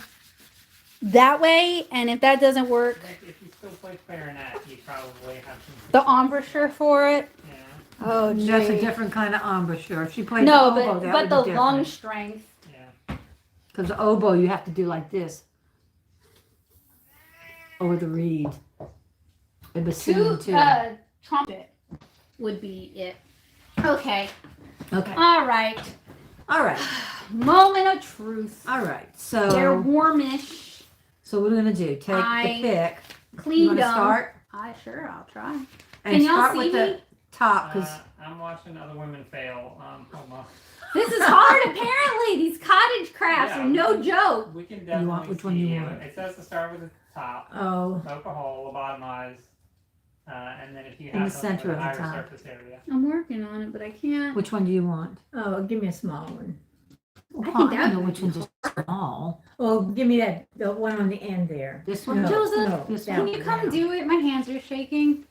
that way, and if that doesn't work, Like, if you still play clarinet, you probably have some. the embouchure for it. Yeah. Oh, That's a gee. different kind of embouchure. If she played No, the oboe, but that but would the be lung different. strength. Yeah. Because the oboe, you have to do like this. Over the reed. The bassoon, too. Trumpet would be it. Okay. Okay. All right. All right. Moment of truth. All right. They're So, warmish. so what we're going to do, take I the pick. You Cleaned want to them. start? Sure, I'll try. And Can y'all start see with me? the top. Because I'm watching other women fail. Hold on. This is hard, apparently. These cottage crafts Yeah. are no joke. We can definitely want- which one see you want? It says to start with the top, oh, poke a hole, lobotomize, and then if you In have the something center with of a the higher top. surface area. I'm working on it, but I can't. which one do you want? Oh, give me a small one. I think don't that know would which be one's small. Oh, give me the one on the end there. This one? No, Joseph, no, this that Can one. you one come now. do it? My hands are shaking.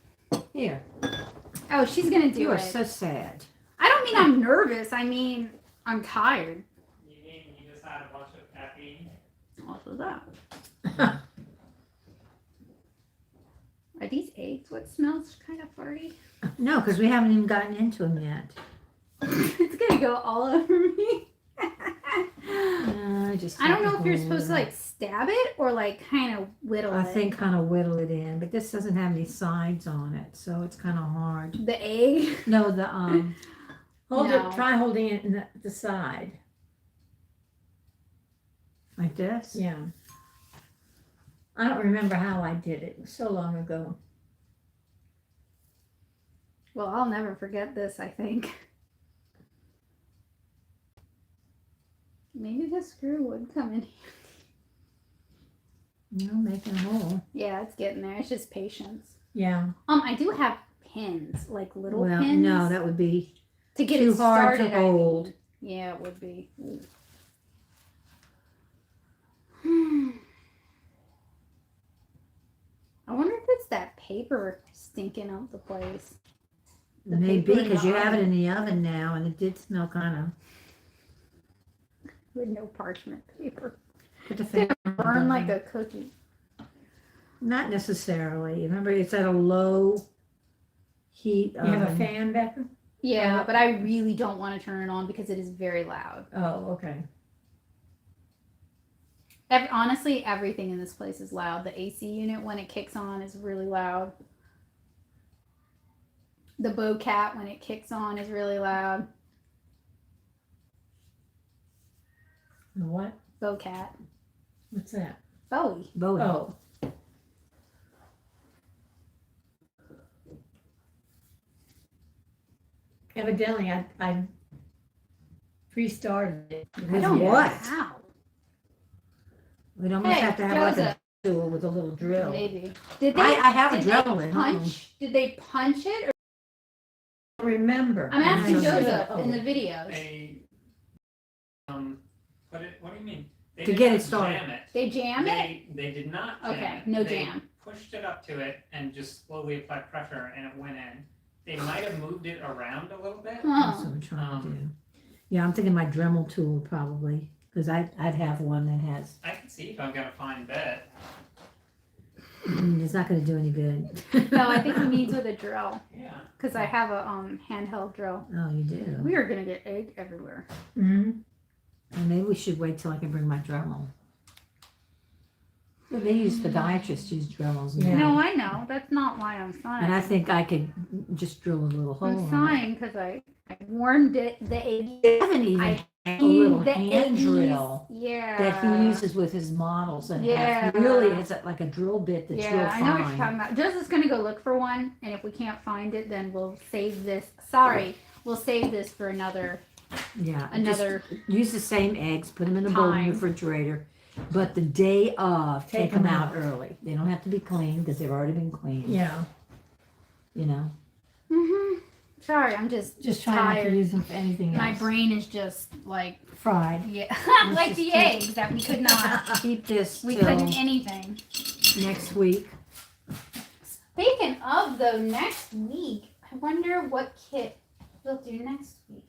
Here. Oh, she's gonna do You are it. so sad. I don't mean I'm nervous. I mean I'm tired. You mean you just had a bunch of caffeine? Also that. Are these eggs? What smells kind of farty? No, because we haven't even gotten into them yet. It's gonna go all over me. I don't know if you're supposed to like stab it or like kind of whittle I it. think kind of whittle it in, but this doesn't have any sides on it, so it's kind of hard. The egg. No, the Hold No. it. Try holding it in the side. like this. Yeah. I don't remember how I did it. It was so long ago. Well, I'll never forget this, I think. Maybe the screw would come in. You know, making a hole. Yeah, it's getting there. It's just patience. Yeah. I do have pins, like little Well, pins. no, that would be to get too it hard started. to hold. Yeah, it would be. I wonder if it's that paper stinking up the place. The Maybe paper in because the you have it oven. in the oven now, and it did smell kind of. With no parchment paper. Put the fan Burn like a cookie. Not necessarily. Remember, it's at a low heat. You have a oven. fan, Becca? Yeah, but I really don't want to turn it on because it is very loud. Oh, okay. Honestly, everything in this place is loud. The AC unit, when it kicks on, is really loud. The Bowcat, when it kicks on, is really loud. What? Bowcat. What's that? Bowie. Bowie. Oh. Evidently, I pre-started it. I don't know what? how. We'd almost Hey, have to have like Joseph. a tool with a little drill. Maybe. Did they? I have a did drill they at home. punch? Did they punch it? Or, Remember. I'm asking I don't Joseph know. in the videos. They what do you mean? They To did get not it started. Jam it. They jam it? They did not jam Okay, it. no They jam. pushed it up to it and just slowly applied pressure and it went in. They might have moved it around a little bit. That's Huh. what I'm trying to do. Yeah, I'm thinking my Dremel tool probably, because I'd have one that has. I can see if I'm gonna find that. It's not going to do any good. No, I think he means with a drill. Yeah. Because I have a handheld drill. Oh, you do. We are gonna get egg everywhere. Hmm. And maybe we should wait till I can bring my Dremel. They use podiatrists use Dremels now. Yeah. No, I know. That's not why I'm sighing. And I think I could just drill a little hole. I'm in it. sighing because I warmed it. The egg. They haven't even I a little the hand eggies. drill Yeah. that he uses with his models, and Yeah. really it's like a drill bit that's real Yeah, I know what you're fine. talking about. Joseph's gonna go look for one, and if we can't find it, then we'll save this. Sorry, we'll save this for another. Yeah, Another. just use the same eggs, put them in a bowl in the Time. refrigerator, but the day of, take Take them 'em out out. early. They don't have to be cleaned because they've already been cleaned. Yeah. you know. Sorry, I'm just Just try not tired. to use them for anything else. My brain is just like, Fried. yeah, Let's like just the keep- eggs that we could not. Keep this We till couldn't anything. next week. Speaking of though, next week, I wonder what kit we'll do next week.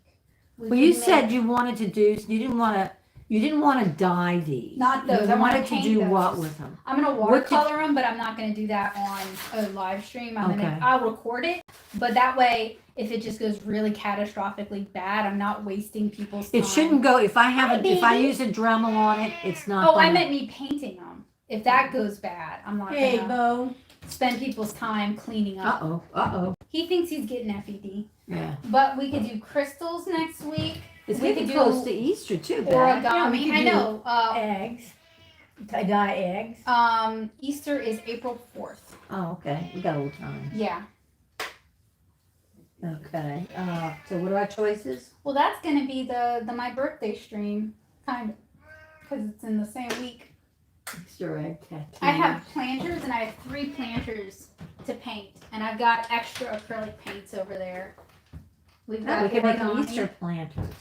We Well, you could said make- you wanted to do. You didn't want to dye these. Not those, You I wanna wanted to paint do what those. with them? I'm gonna What did- watercolor them, but I'm not gonna do that on a live stream. Okay. I'll record it, but that way, if it just goes really catastrophically bad, I'm not wasting people's time. It shouldn't go. If I have Hi, if I baby. use a Dremel on it, it's not. Oh, I gonna- meant me painting them. If that goes bad, I'm not Hey, gonna Bo. spend people's time cleaning up. Uh-oh. He thinks he's getting FED. Yeah. But we could do crystals next week. It's We getting could do close to Easter too, Beth. Origami. we could I do know. Eggs. Dye eggs. Easter is April 4th. Oh, okay. We got a little time. Yeah. Okay. So what are our choices? Well, that's gonna be the my birthday stream, kind of, because it's in the same week. Easter egg tattoo. I have planters, and I have 3 planters to paint, and I've got extra acrylic paints over there. We've Oh, got we can make them origami. Easter planters.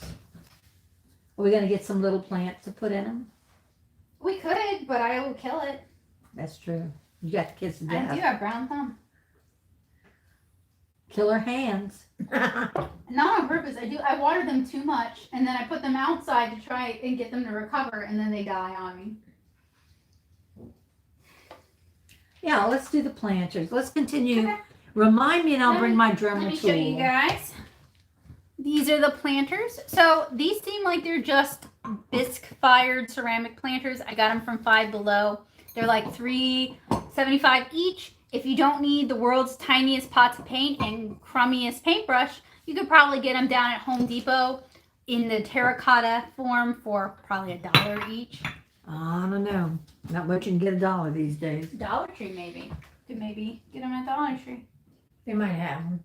Are we gonna get some little plants to put in them? We could, but I will kill it. That's true. You got the kids to I do death. have brown thumb. Killer hands. Not on purpose. I water them too much, and then I put them outside to try and get them to recover, and then they die on me. Yeah, let's do the planters. Let's continue. Okay. Remind me and I'll Let bring me- my Let Dremel me tool. show you guys. These are the planters. So these seem like they're just bisque fired ceramic planters. I got them from Five Below. They're like $3.75 each. If you don't need the world's tiniest pots of paint and crummiest paintbrush, you could probably get them down at Home Depot in the terracotta form for probably $1 each. I don't know. Not much you can get $1 these days. Dollar Tree maybe. Could maybe get them at Dollar Tree. They might have them.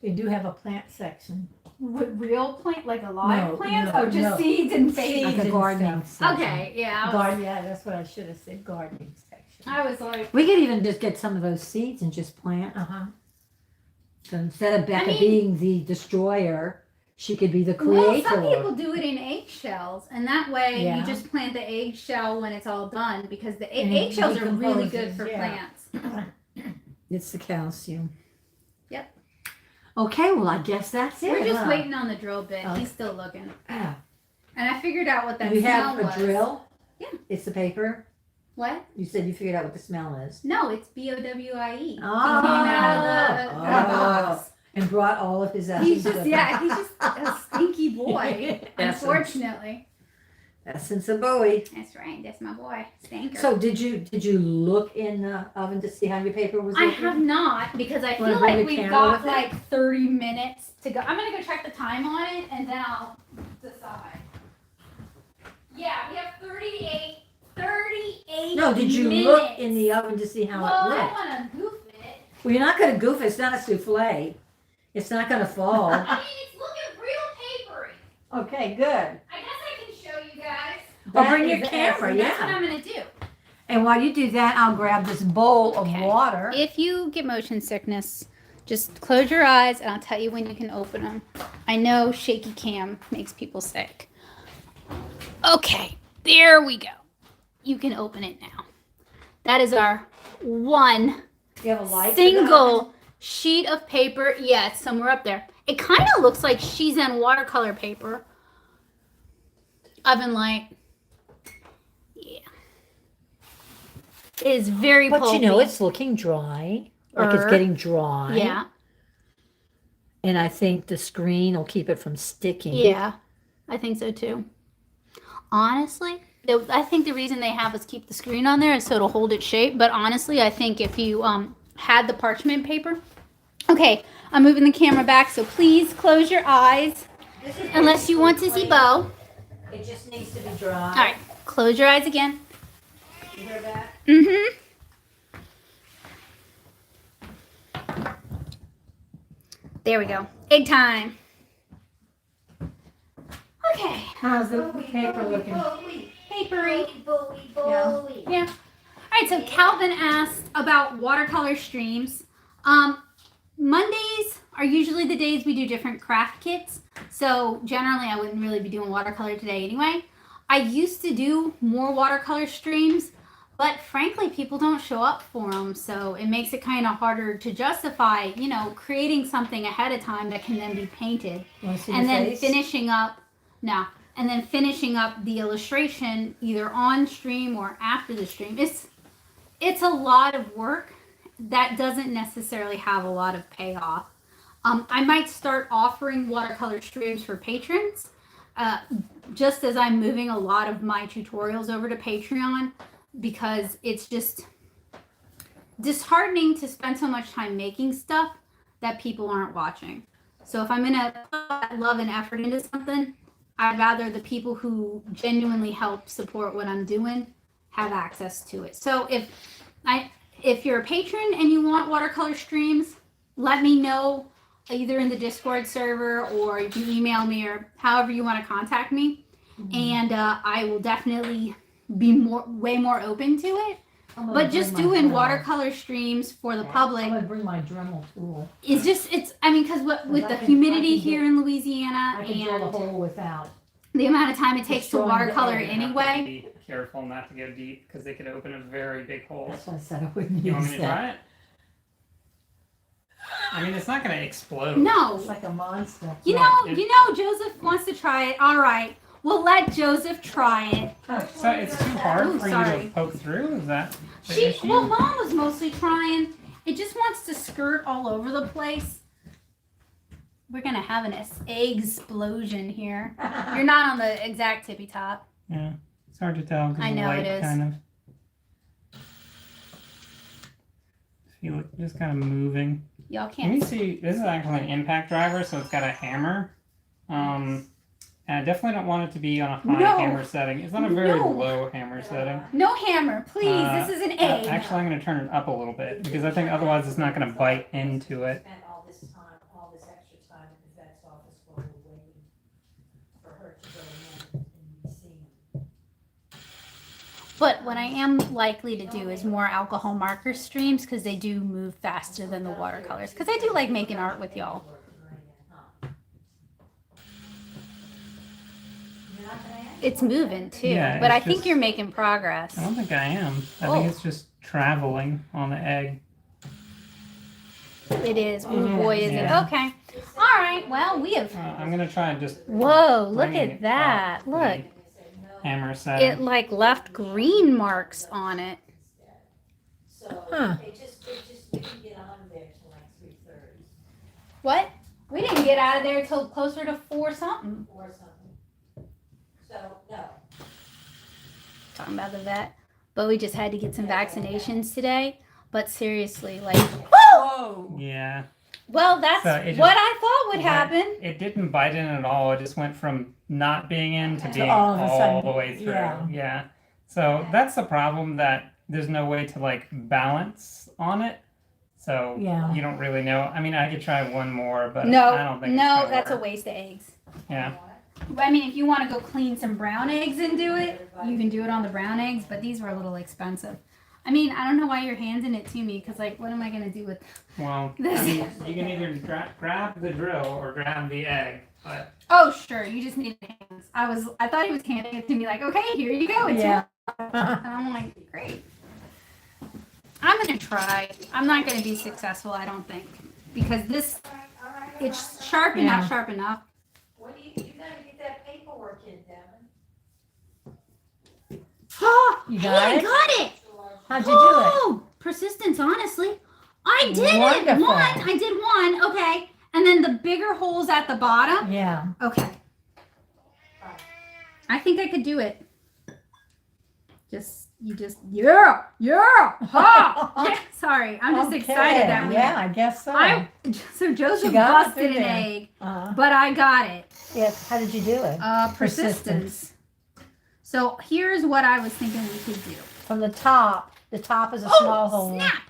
They do have a plant section. With real plant, like a live No, plants? no, Oh, just no. seeds and fake. Like a and gardening stuff. section. Okay, yeah. I was, Garden, yeah, that's what I should have said. Gardening section. I was like, We could even just get some of those seeds and just plant. So instead of Becca mean- being the destroyer, she could be the well, creator. some people do it in eggshells, and that way Yeah. you just plant the eggshell when it's all done because the And it eggshells are really good decomposes, for yeah. plants. It's the calcium. Yep. Okay, well I guess that's We're it. just huh? waiting on the drill bit. Okay. He's still looking. Ah, And I figured out what that do you smell have a was. drill? Yeah. It's the paper. What? You said you figured out what the smell is. No, it's BOWIE. It came Oh. out of the box. And brought all of his He's essence just, with yeah, him. he's just a stinky boy, Essence. unfortunately. Essence of Bowie. That's right, that's my boy, Stinker. So did you look in the oven to see how your paper was I looking? have not, because I Wanna feel bring like your we've camera got with it? like 30 minutes to go. I'm gonna go check the time on it, and then I'll decide. Yeah, we have 38 No, did you minutes. look in the oven to see how Well, it I lit? don't wanna goof it. Well, you're not going to goof it. It's not a souffle. It's not going to fall. I mean, it's looking real papery. Okay, good. I guess I can show you guys. Or That bring is your the camera, essence. That's what yeah. I'm gonna do. And while you do that, I'll grab this bowl of Okay. water. If you get motion sickness, just close your eyes and I'll tell you when you can open them. I know shaky cam makes people sick. Okay, there we go. You can open it now. That is our one You have a light? for the oven? single sheet of paper. Yeah, it's somewhere up there. It kind of looks like Shizen watercolor paper. Oven light. Yeah. It is very But you know, pulpy. it's looking dry. Like it's getting dry. Yeah. And I think the screen will keep it from sticking. Yeah, I think so too. Honestly, I think the reason they have us keep the screen on there is so it'll hold its shape. But honestly, I think if you had the parchment paper. Okay, I'm moving the camera back, so please close your eyes This is unless you want to see Bo. It just needs to be dry. All right, close your eyes again. You hear that? Mm-hmm. There we go. Egg time. Okay. How's the paper looking? Papery. Yeah. Yeah. All right. So Calvin asked about watercolor streams. Mondays are usually the days we do different craft kits. So generally I wouldn't really be doing watercolor today anyway. I used to do more watercolor streams, but frankly, people don't show up for them. So it makes it kind of harder to justify, you know, creating something ahead of time that can then be painted. And then finishing up the illustration either on stream or after the stream. It's a lot of work that doesn't necessarily have a lot of payoff. I might start offering watercolor streams for patrons, just as I'm moving a lot of my tutorials over to Patreon, because it's just disheartening to spend so much time making stuff that people aren't watching. So if I'm gonna put love and effort into something, I'd rather the people who genuinely help support what I'm doing have access to it. So if you're a patron and you want watercolor streams, let me know either in the Discord server, or you can email me, or however you want to contact me. And I will definitely be way more open to it. But just doing watercolor streams for the public. I'm gonna bring my Dremel tool. It's because with the humidity here in Louisiana I can drill the and hole without. the amount of time it takes to watercolor the egg. anyway. Be careful not to go deep because they could open a very big hole. That's why I said I wouldn't You want use me to try that. it? I mean, it's not going to explode. No. It's like a monster. You know, Joseph wants to try it. All right. We'll let Joseph try it. So it's too hard Ooh, for you sorry. to poke through? Is that the issue? Well, Mom was mostly trying. It just wants to skirt all over the place. We're going to have an egg explosion here. You're not on the exact tippy top. Yeah, it's hard to tell because I the know light it is. kind of. Feel it just kind of moving. Y'all Let can't me see. This is actually an impact driver, so it's got a hammer. And I definitely don't want it to be on a high No. hammer setting. It's on a very No. low hammer setting. No hammer, please. This is an egg. Actually, I'm going to turn it up a little bit because I think otherwise it's not going to bite into it. Spent all this time, all this extra time at the vet's office while we're waiting for her to go in and be seen. But what I am likely to do is more alcohol marker streams because they do move faster than the watercolors. Because I do like making art with y'all. It's moving too, Yeah, but it's I think just- you're making progress. I don't think I am. I Oh. think it's just traveling on the egg. It is. Oh Yeah. boy, is Yeah. it. Okay. All right. Well, we have. I'm going to try and just Whoa, look bringing at it that. up Look. the hammer setting. It like left green marks on it. So Huh. it just didn't get on there till like 3:30 What? We didn't get out of there till closer to 4 something. or something. So no. Talking about the vet. But we just had to get some vaccinations today. But seriously, like, Whoa! Yeah. well, that's So it just- what I thought would Yeah. happen. It didn't bite in at all. It just went from not being in to being all of a all sudden, the way through. yeah. Yeah. So that's the problem, that there's no way to like balance on it. So Yeah. you don't really know. I mean, I could try one more, but No, I don't think it's no, gonna that's a work. waste of eggs. Yeah. I mean, if you want to go clean some brown eggs and do it, you can do it on the brown eggs, but these were a little expensive. I mean, I don't know why you're handing it to me, because, like, what am I going to do with Well, This- I mean, you can either grab the drill or grab the egg. But Oh, sure, you just need hands. I thought he was handing it to me, like, okay, here you go. It's Yeah. yours. And I'm like, great. I'm going to try. I'm not going to be successful, I don't think, because it's sharp and Yeah. not sharp enough. When you gotta get that paperwork in, Devin. Oh, You hey, got I it? got it. How'd you do it? Oh, persistence, honestly. I did it. Wonderful. I did one. Okay. And then the bigger holes at the bottom. Yeah. Okay. I think I could do it. Yeah. Ha! Yeah, sorry. I'm just excited that we Yeah, I guess so. So Joseph She got it busted an through there. egg, Uh-huh. but I got it. Yes. How did you do it? Persistence. So here's what I was thinking we could do. From the top is a small hole. Snap!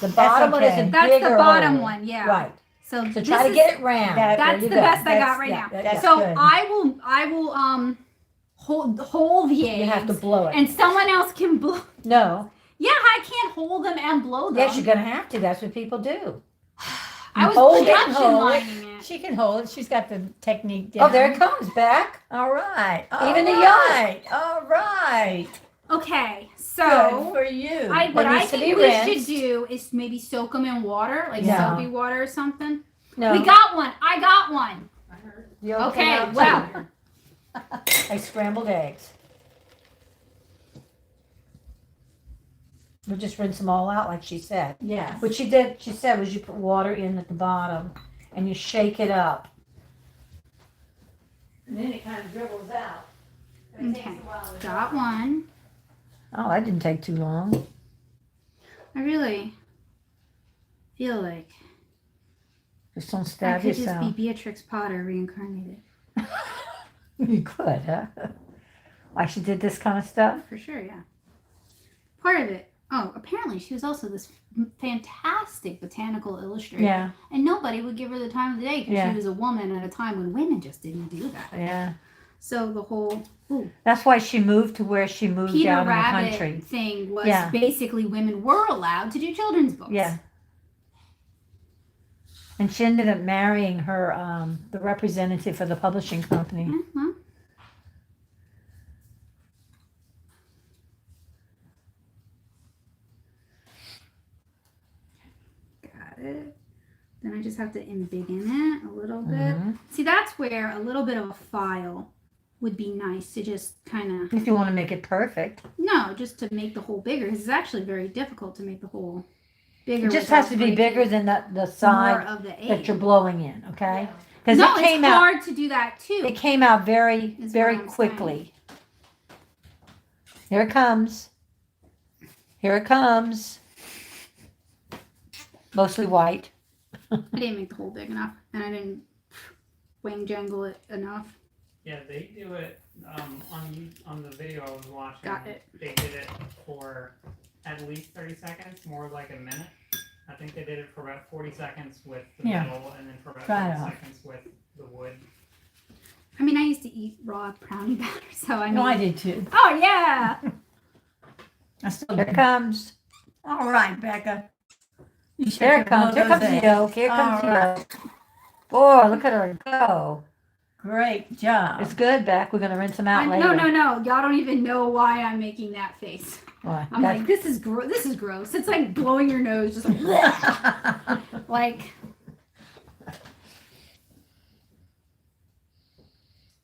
The bottom one is okay. a That's bigger the bottom hole. one, yeah. Right. So, So this try to is- get it round. That's the best I got right now. That's So good. I will hold the eggs. You have to blow it. And someone else can blow. No. Yeah, I can't hold them and blow them. Yes, you're gonna have to. That's what people do. I was Hold it, production hold it. lining it. She can hold it. She's got the technique down. Oh, there it comes back. All right. Even the right. All right. Okay, Good so for you. what I needs to think be we rinsed. should do is maybe soak them in water, like No. soapy water or something. No. We got one. I got one. You Okay, out too? well. Like scrambled eggs. We'll just rinse them all out like she said. Yes. What she said was you put water in at the bottom and you shake it up. And then it kind of dribbles out. It takes Okay, a while to got dry. one. Oh, that didn't take too long. I really feel like Just don't I stab could yourself. just be Beatrix Potter reincarnated. You could, huh? Like she did this kind of stuff? For sure, yeah. Part of it. Oh, apparently she was also this fantastic botanical illustrator. Yeah, And nobody would give her the time of the day because Yeah. she was a woman at a time when women just didn't do that. yeah. So the whole That's why she moved to where she moved Peter out in the Rabbit country. thing was Yeah. basically women were allowed to do children's books. Yeah. And she ended up marrying her, the representative for the publishing company. Mm-hmm. Got it. Then I just have to embiggen it a little bit. Mhm. See, that's where a little bit of a file would be nice to just kind of, If you want to make it perfect. no, just to make the hole bigger. 'Cause it's actually very difficult to make the hole bigger. It just without has to be breaking bigger than the more side of the that egg. you're blowing in, okay? Because No, it came it's out, hard to do that too. it came out very, Is very what I'm quickly. Here it comes. Here it comes. Mostly white. I didn't make the hole big enough, and I didn't wing jangle it enough. Yeah, they do it on the video I was watching. Got it. They did it for at least 30 seconds, more like a minute. I think they did it for about 40 seconds with the Yeah. metal, and then for about Try it 30 off. seconds with the wood. I mean, I used to eat raw brownie batter, so I mean. No, I did too. Oh yeah. I still Here do. it comes. All right, Becca. You shake Here it blow comes. Here those comes the eggs. yolk. Here comes the All right. yolk. Boy, look at her go. Great job. It's good, Beck. We're going to rinse them out later. No. Y'all don't even know why I'm making that face. Why? I'm like, this is gross. It's like blowing your nose, just like, like.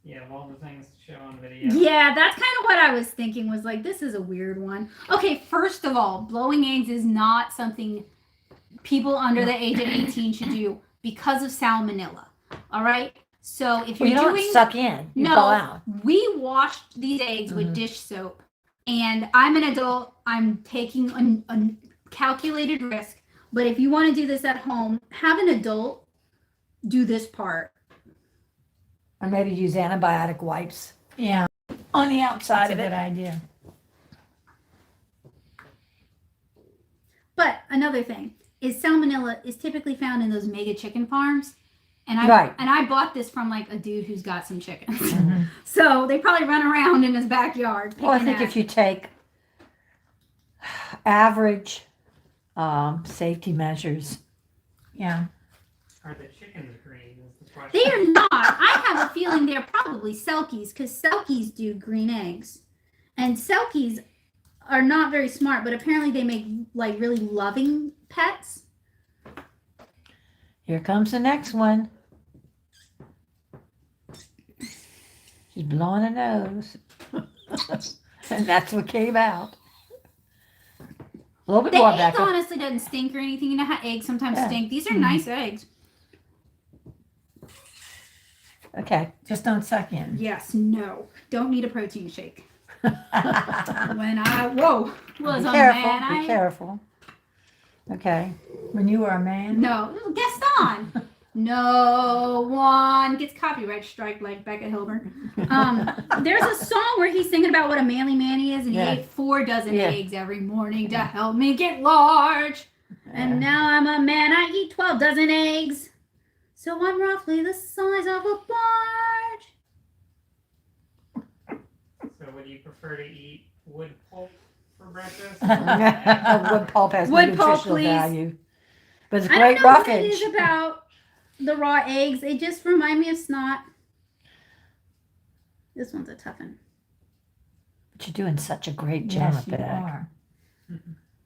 Yeah, of all the things to show on video. Yeah, that's kind of what I was thinking. Was like, this is a weird one. Okay, first of all, blowing eggs is not something people under the age of 18 should do because of salmonella. All right. So if Well, you're you don't doing suck in. You No. fall out. We washed these eggs with Mhm. dish soap, and I'm an adult. I'm taking a calculated risk. But if you want to do this at home, have an adult do this part. Or maybe use antibiotic wipes Yeah, on the outside that's a of good it. idea. But another thing is salmonella is typically found in those mega chicken farms. And Right. I bought this from like a dude who's got some chickens. Mhm. So they probably run around in his backyard. Well, I picking think at- if you take average safety measures, Yeah. Are the chickens green is the question. They are not. I have a feeling they're probably Selkies because Selkies do green eggs. And Selkies are not very smart, but apparently they make like really loving pets. here comes the next one. She's blowing her nose. And that's what came out. A little bit The more, egg Becca. honestly doesn't stink or anything. You know how eggs sometimes Yeah. stink? These are Mhm. nice eggs. Okay. Just don't suck in. Yes, no. Don't need a protein shake. When I, whoa, was Be a careful. man. Be careful. Okay. When you were a man. No, Gaston. No one gets copyright strike like Becca Hilburn. There's a song where he's singing about what a manly man he is, and Yeah. he ate 4 dozen Yeah. eggs every morning to help me get large. And now I'm a man, I eat 12 dozen eggs. So I'm roughly the size of a barge. So would you prefer to eat wood pulp for breakfast? Wood pulp has no Wood pulp, nutritional please. value. But it's I great don't know what roughage. it is about the raw eggs. They just remind me of snot. This one's a tough one. But you're doing such a great job, Yes, you Beck. are.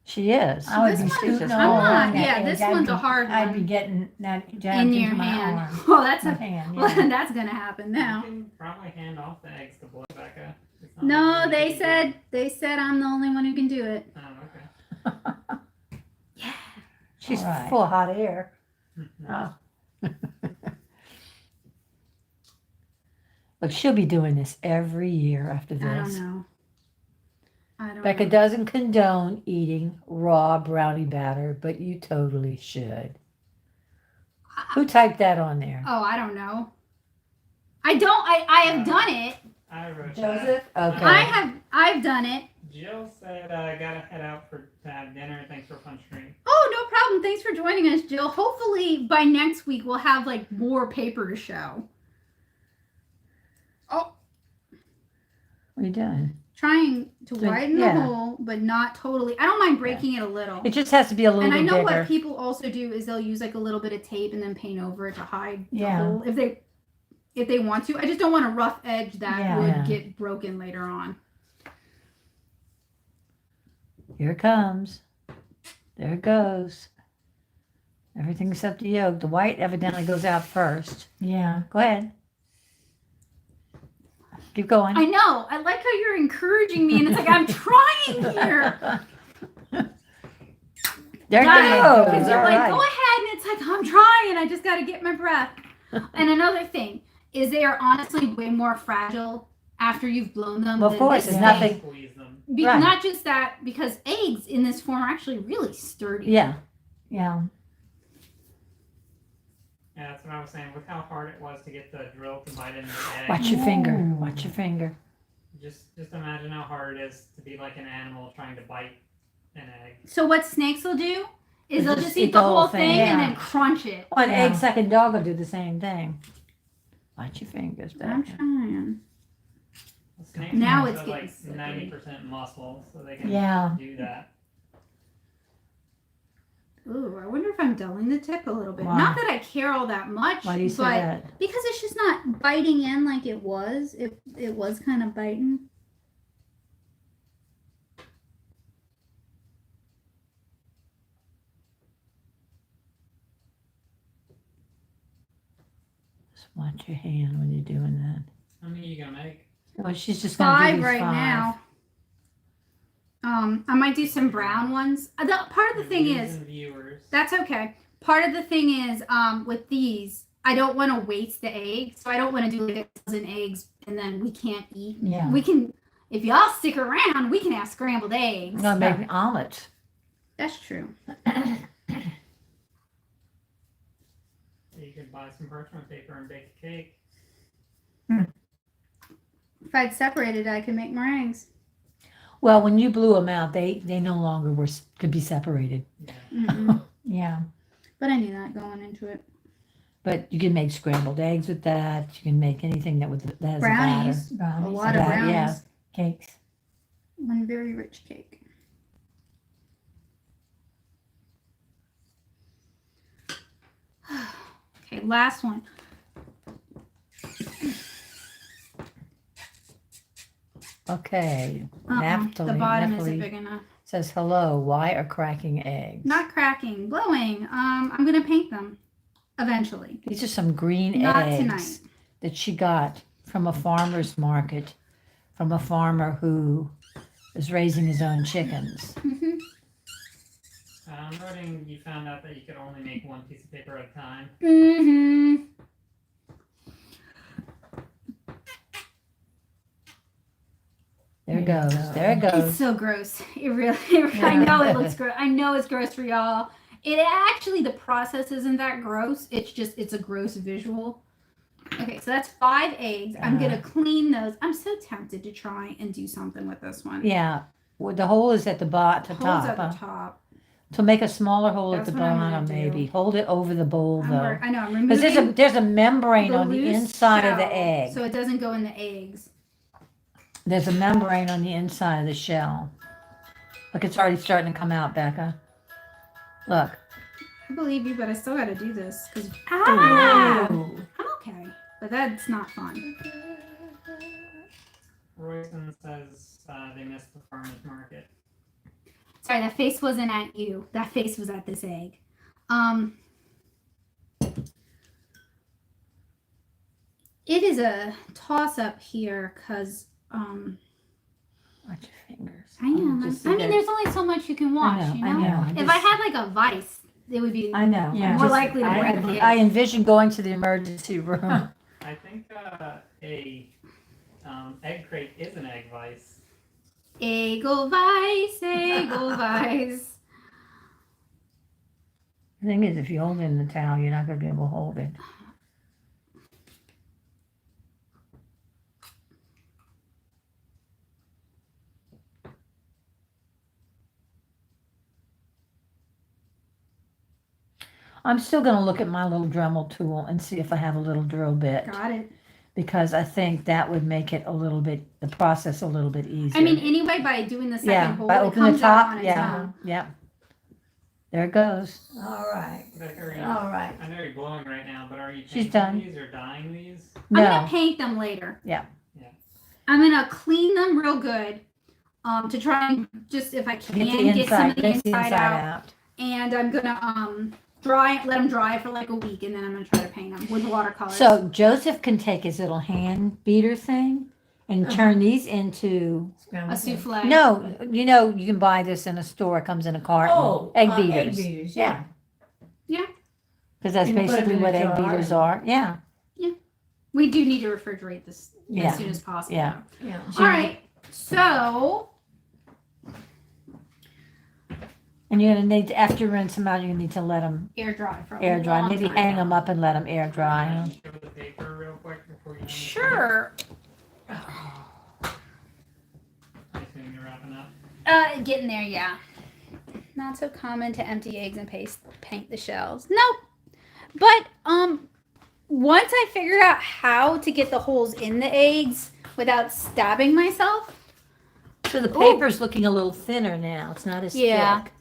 She is. I would This be one- scooting I'm all not. around that Yeah, egg. this I'd one's a be- hard I'd one. be getting that In jabbed your into my hand. arm. Well, that's My a hand, well, yeah. that's gonna happen You now. can probably hand off the eggs to Boy Becca. It's not No, like you they can do said it. I'm the only one who can do it. Oh, okay. Yeah. She's All right. full of hot air. Oh, Look, she'll be doing this every year after I don't this. know. I don't Becca know. doesn't condone eating raw brownie batter, but you totally should. Who typed that on there? Oh, I don't know. I don't. I have done it. I wrote Joseph? that. Okay. I've done it. Jill said, I gotta head out to have dinner. Thanks for a fun stream. Oh, no problem. Thanks for joining us, Jill. Hopefully by next week we'll have like more paper to show. What are you doing? Trying to So, widen yeah. the hole, but not totally. I don't mind breaking it a little. It just has to be a little And I bit know bigger. what people also do is they'll use like a little bit of tape and then paint over it to hide Yeah. the hole if they want to. I just don't want a rough edge that Yeah. would Yeah. get broken later on. Here it comes. There it goes. Everything except the yolk. The white evidently goes out first. yeah. Go ahead. Keep going. I know. I like how you're encouraging me, and it's like I'm trying here. There it Right. goes. Because you're All like, right. go ahead, and it's like I'm trying. I just got to get my breath. And another thing is they are honestly way more fragile after you've blown them. Well, of than course, this it's thing. nothing. Squeeze them. Right. Not just that, because eggs in this form are actually really sturdy. Yeah. Yeah. Yeah, that's what I was saying. Look how hard it was to get the drill to bite into the egg. Watch your finger. Ooh. Watch your finger. Just imagine how hard it is to be like an animal trying to bite an egg. So what snakes will do is They'll they'll just just eat the whole thing and yeah. then crunch it. Well, an Yeah. egg-sucking dog will do the same thing. Watch your fingers, I'm Becca. trying. Well, snakes Now are it's also, getting like slippery. 90% muscle, so they can Yeah. do that. Ooh, I wonder if I'm dulling the tip a little bit. Why? Not that I care all that much, Why do you say but that? because it's just not biting in like it was. It was kind of biting. Just watch your hand when you're doing that. How many are you gonna make? Well, she's just gonna do Five these right five. now. I might do some brown ones. Part of the You're thing is losing viewers. that's okay. Part of the thing is with these, I don't want to waste the eggs, so I don't want to do like a dozen eggs and then we can't eat. Yeah. We can, if y'all stick around, we can have scrambled eggs. I'm gonna make omelets. That's true. You could buy some parchment paper and bake a cake. If I'd separated, I could make meringues. Well, when you blew them out, they no longer could be separated. Yeah. Mm-mm. Yeah. But I knew that going into it. But you can make scrambled eggs with that. You can make anything that has a batter. Brownies. A Brownies. lot of That, brownies. yeah. Cakes. One very rich cake. Okay, last one. Okay. The Naphtali- bottom isn't Naphtali big enough. says hello. Why are cracking eggs? Not cracking, blowing. I'm gonna paint them eventually. These are some green Not eggs tonight. that she got from a farmer's market, from a farmer who is raising his own chickens. Mhm. I'm noting you found out that you could only make one piece of paper at a time. Mhm. There it goes. There it It's goes. so gross. It really. I know it looks gross. I know it's gross for y'all. It actually, the process isn't that gross. It's a gross visual. Okay, so that's 5 eggs. I'm gonna clean those. I'm so tempted to try and do something with this one. Yeah. Well, the hole is at the Holes top. at huh? the top. To make a smaller hole at That's the what I'm gonna bottom, do. maybe. Hold it over the bowl, though. I know. I'm Because removing there's a membrane the on the loose inside of the shell egg. so it doesn't go in the eggs. There's a membrane on the inside of the shell. Look, it's already starting to come out, Becca. Look. I believe you, but I still gotta do this because I'm okay. But that's not fun. Royson says they missed the farmer's market. Sorry, that face wasn't at you. That face was at this egg. It is a toss up here because Watch your fingers. I am. Just I see mean, that- there's only so much you can watch, I know, you know? I know. If I had like a vice, it would be I know. Yeah. I'm more just- likely to break the egg. I envision going to the emergency room. I think a egg crate is an egg vice. Eggo vice, eggo vice. The thing is, if you hold it in the towel, you're not going to be able to hold it. I'm still going to look at my little Dremel tool and see if I have a little drill bit, Got it. because I think that would make it the process a little bit easier. I mean, anyway, by doing the second yeah, hole, by it opening the comes out top, on its yeah, own. yeah. There it goes. All right. But are you, All right. I know you're glowing right now, but are you She's painting done. these or dyeing these? I'm gonna No, paint them later. Yeah. Yeah. I'm gonna clean them real good, to try and just if I can get some of the inside out. And I'm gonna let them dry for like a week, and then I'm gonna try to paint them with watercolors. So Joseph can take his little hand beater thing and turn these into, a souffle. no, you know, you can buy this in a store, it comes in a carton. Oh, Egg beaters. Egg beaters, yeah. Because that's You can put 'em basically in a what egg jar. beaters are, yeah, We do need to refrigerate this Yeah. as soon as possible. Yeah. Yeah. All right. So and you're gonna need, after you rinse them out, you're gonna need to let them air dry for a air dry, long maybe time. hang them up and let them air dry. Show the paper real quick before you. Sure. I assume you're wrapping up. Getting there, yeah. Not so common to empty eggs and paint the shells. Nope. But once I figure out how to get the holes in the eggs without stabbing myself, So the paper's looking a little thinner now, it's not as Yeah. thick.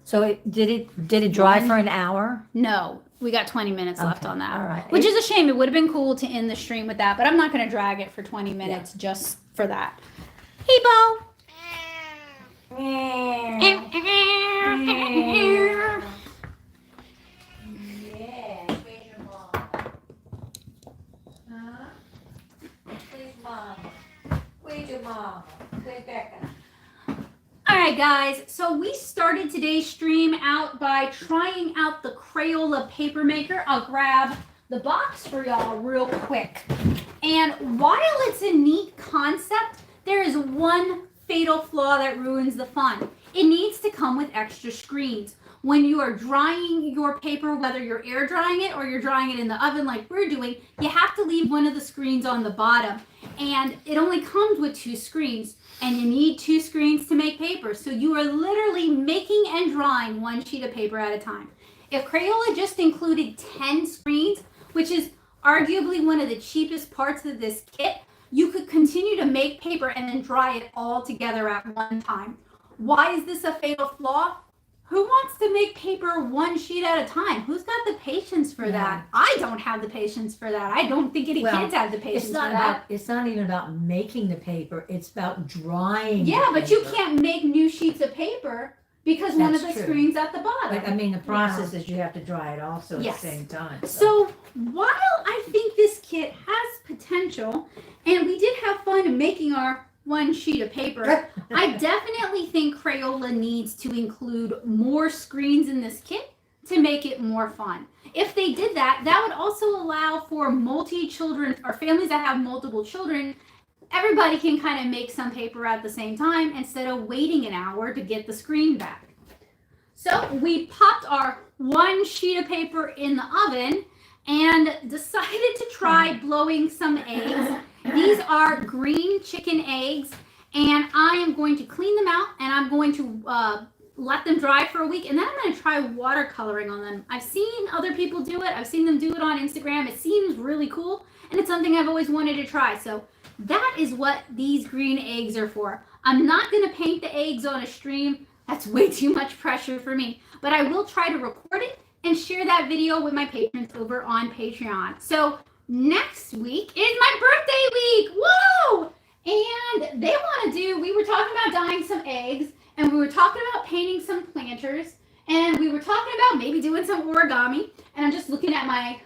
So did it dry for an hour? no, we got 20 minutes left Okay, on that. all right. Which is a shame. It would have been cool to end the stream with that, but I'm not going to drag it for 20 minutes just for that. Hey, Bo. Where's your mom? Where's Becca? All right, guys. So we started today's stream out by trying out the Crayola Papermaker. I'll grab the box for y'all real quick. And while it's a neat concept, there is one fatal flaw that ruins the fun. It needs to come with extra screens. When you are drying your paper, whether you're air drying it or you're drying it in the oven like we're doing, you have to leave one of the screens on the bottom. And it only comes with 2 screens. And you need 2 screens to make paper. So you are literally making and drawing one sheet of paper at a time. If Crayola just included 10 screens, which is arguably one of the cheapest parts of this kit, you could continue to make paper and then dry it all together at one time. Why is this a fatal flaw? Who wants to make paper one sheet at a time? Who's got the patience for that? I don't have the patience for that. I don't think any Well, kids have the patience It's for not that. about, it's not even about making the paper, it's about drying. Yeah, the but you paper. can't make new sheets of paper because one of the That's true. screens at the bottom. But I mean, the process is you have to dry it also Yes. at the same time. So while I think this kit has potential, and we did have fun making our one sheet of paper, I definitely think Crayola needs to include more screens in this kit to make it more fun. If they did that, that would also allow for multi-children or families that have multiple children. Everybody can kind of make some paper at the same time instead of waiting an hour to get the screen back. So we popped our one sheet of paper in the oven and decided to try blowing some eggs. These are green chicken eggs, and I am going to clean them out, and I'm going to let them dry for a week, and then I'm going to try watercoloring on them. I've seen other people do it. I've seen them do it on Instagram. It seems really cool, and it's something I've always wanted to try. So that is what these green eggs are for. I'm not going to paint the eggs on a stream. That's way too much pressure for me. But I will try to record it and share that video with my patrons over on Patreon. So next week is my birthday week. Whoa! And they want to do, we were talking about dyeing some eggs, and we were talking about painting some planters, and we were talking about maybe doing some origami. And I'm just looking at my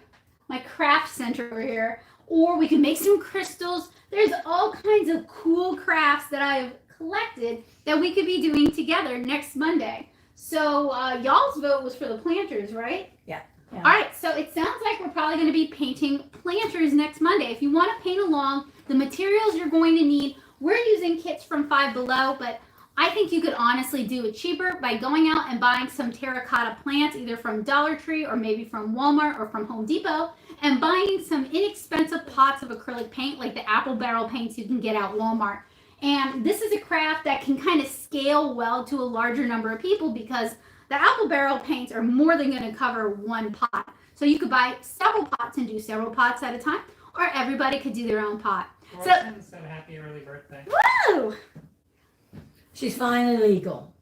craft center over here. Or we could make some crystals. There's all kinds of cool crafts that I've collected that we could be doing together next Monday. So y'all's vote was for the planters, right? Yeah. All right, so it sounds like we're probably going to be painting planters next Monday. If you want to paint along, the materials you're going to need, we're using kits from Five Below, but I think you could honestly do it cheaper by going out and buying some terracotta plants, either from Dollar Tree or maybe from Walmart or from Home Depot, and buying some inexpensive pots of acrylic paint like the apple barrel paints you can get at Walmart. And this is a craft that can kind of scale well to a larger number of people because the apple barrel paints are more than going to cover one pot. So you could buy several pots and do several pots at a time, or everybody could do their own pot. Royston said happy early birthday. Woo! She's finally legal.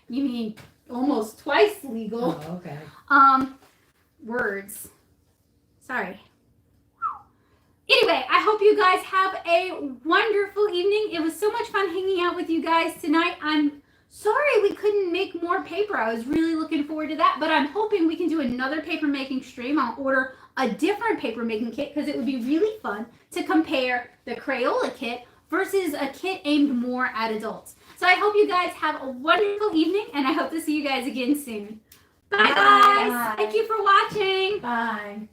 You mean almost twice legal. Oh, okay. Words. Sorry. Anyway, I hope you guys have a wonderful evening. It was so much fun hanging out with you guys tonight. I'm sorry we couldn't make more paper. I was really looking forward to that, but I'm hoping we can do another paper making stream. I'll order a different paper making kit because it would be really fun to compare the Crayola kit versus a kit aimed more at adults. So I hope you guys have a wonderful evening, and I hope to see you guys again soon. Bye, guys. Bye. Thank you for watching. Bye.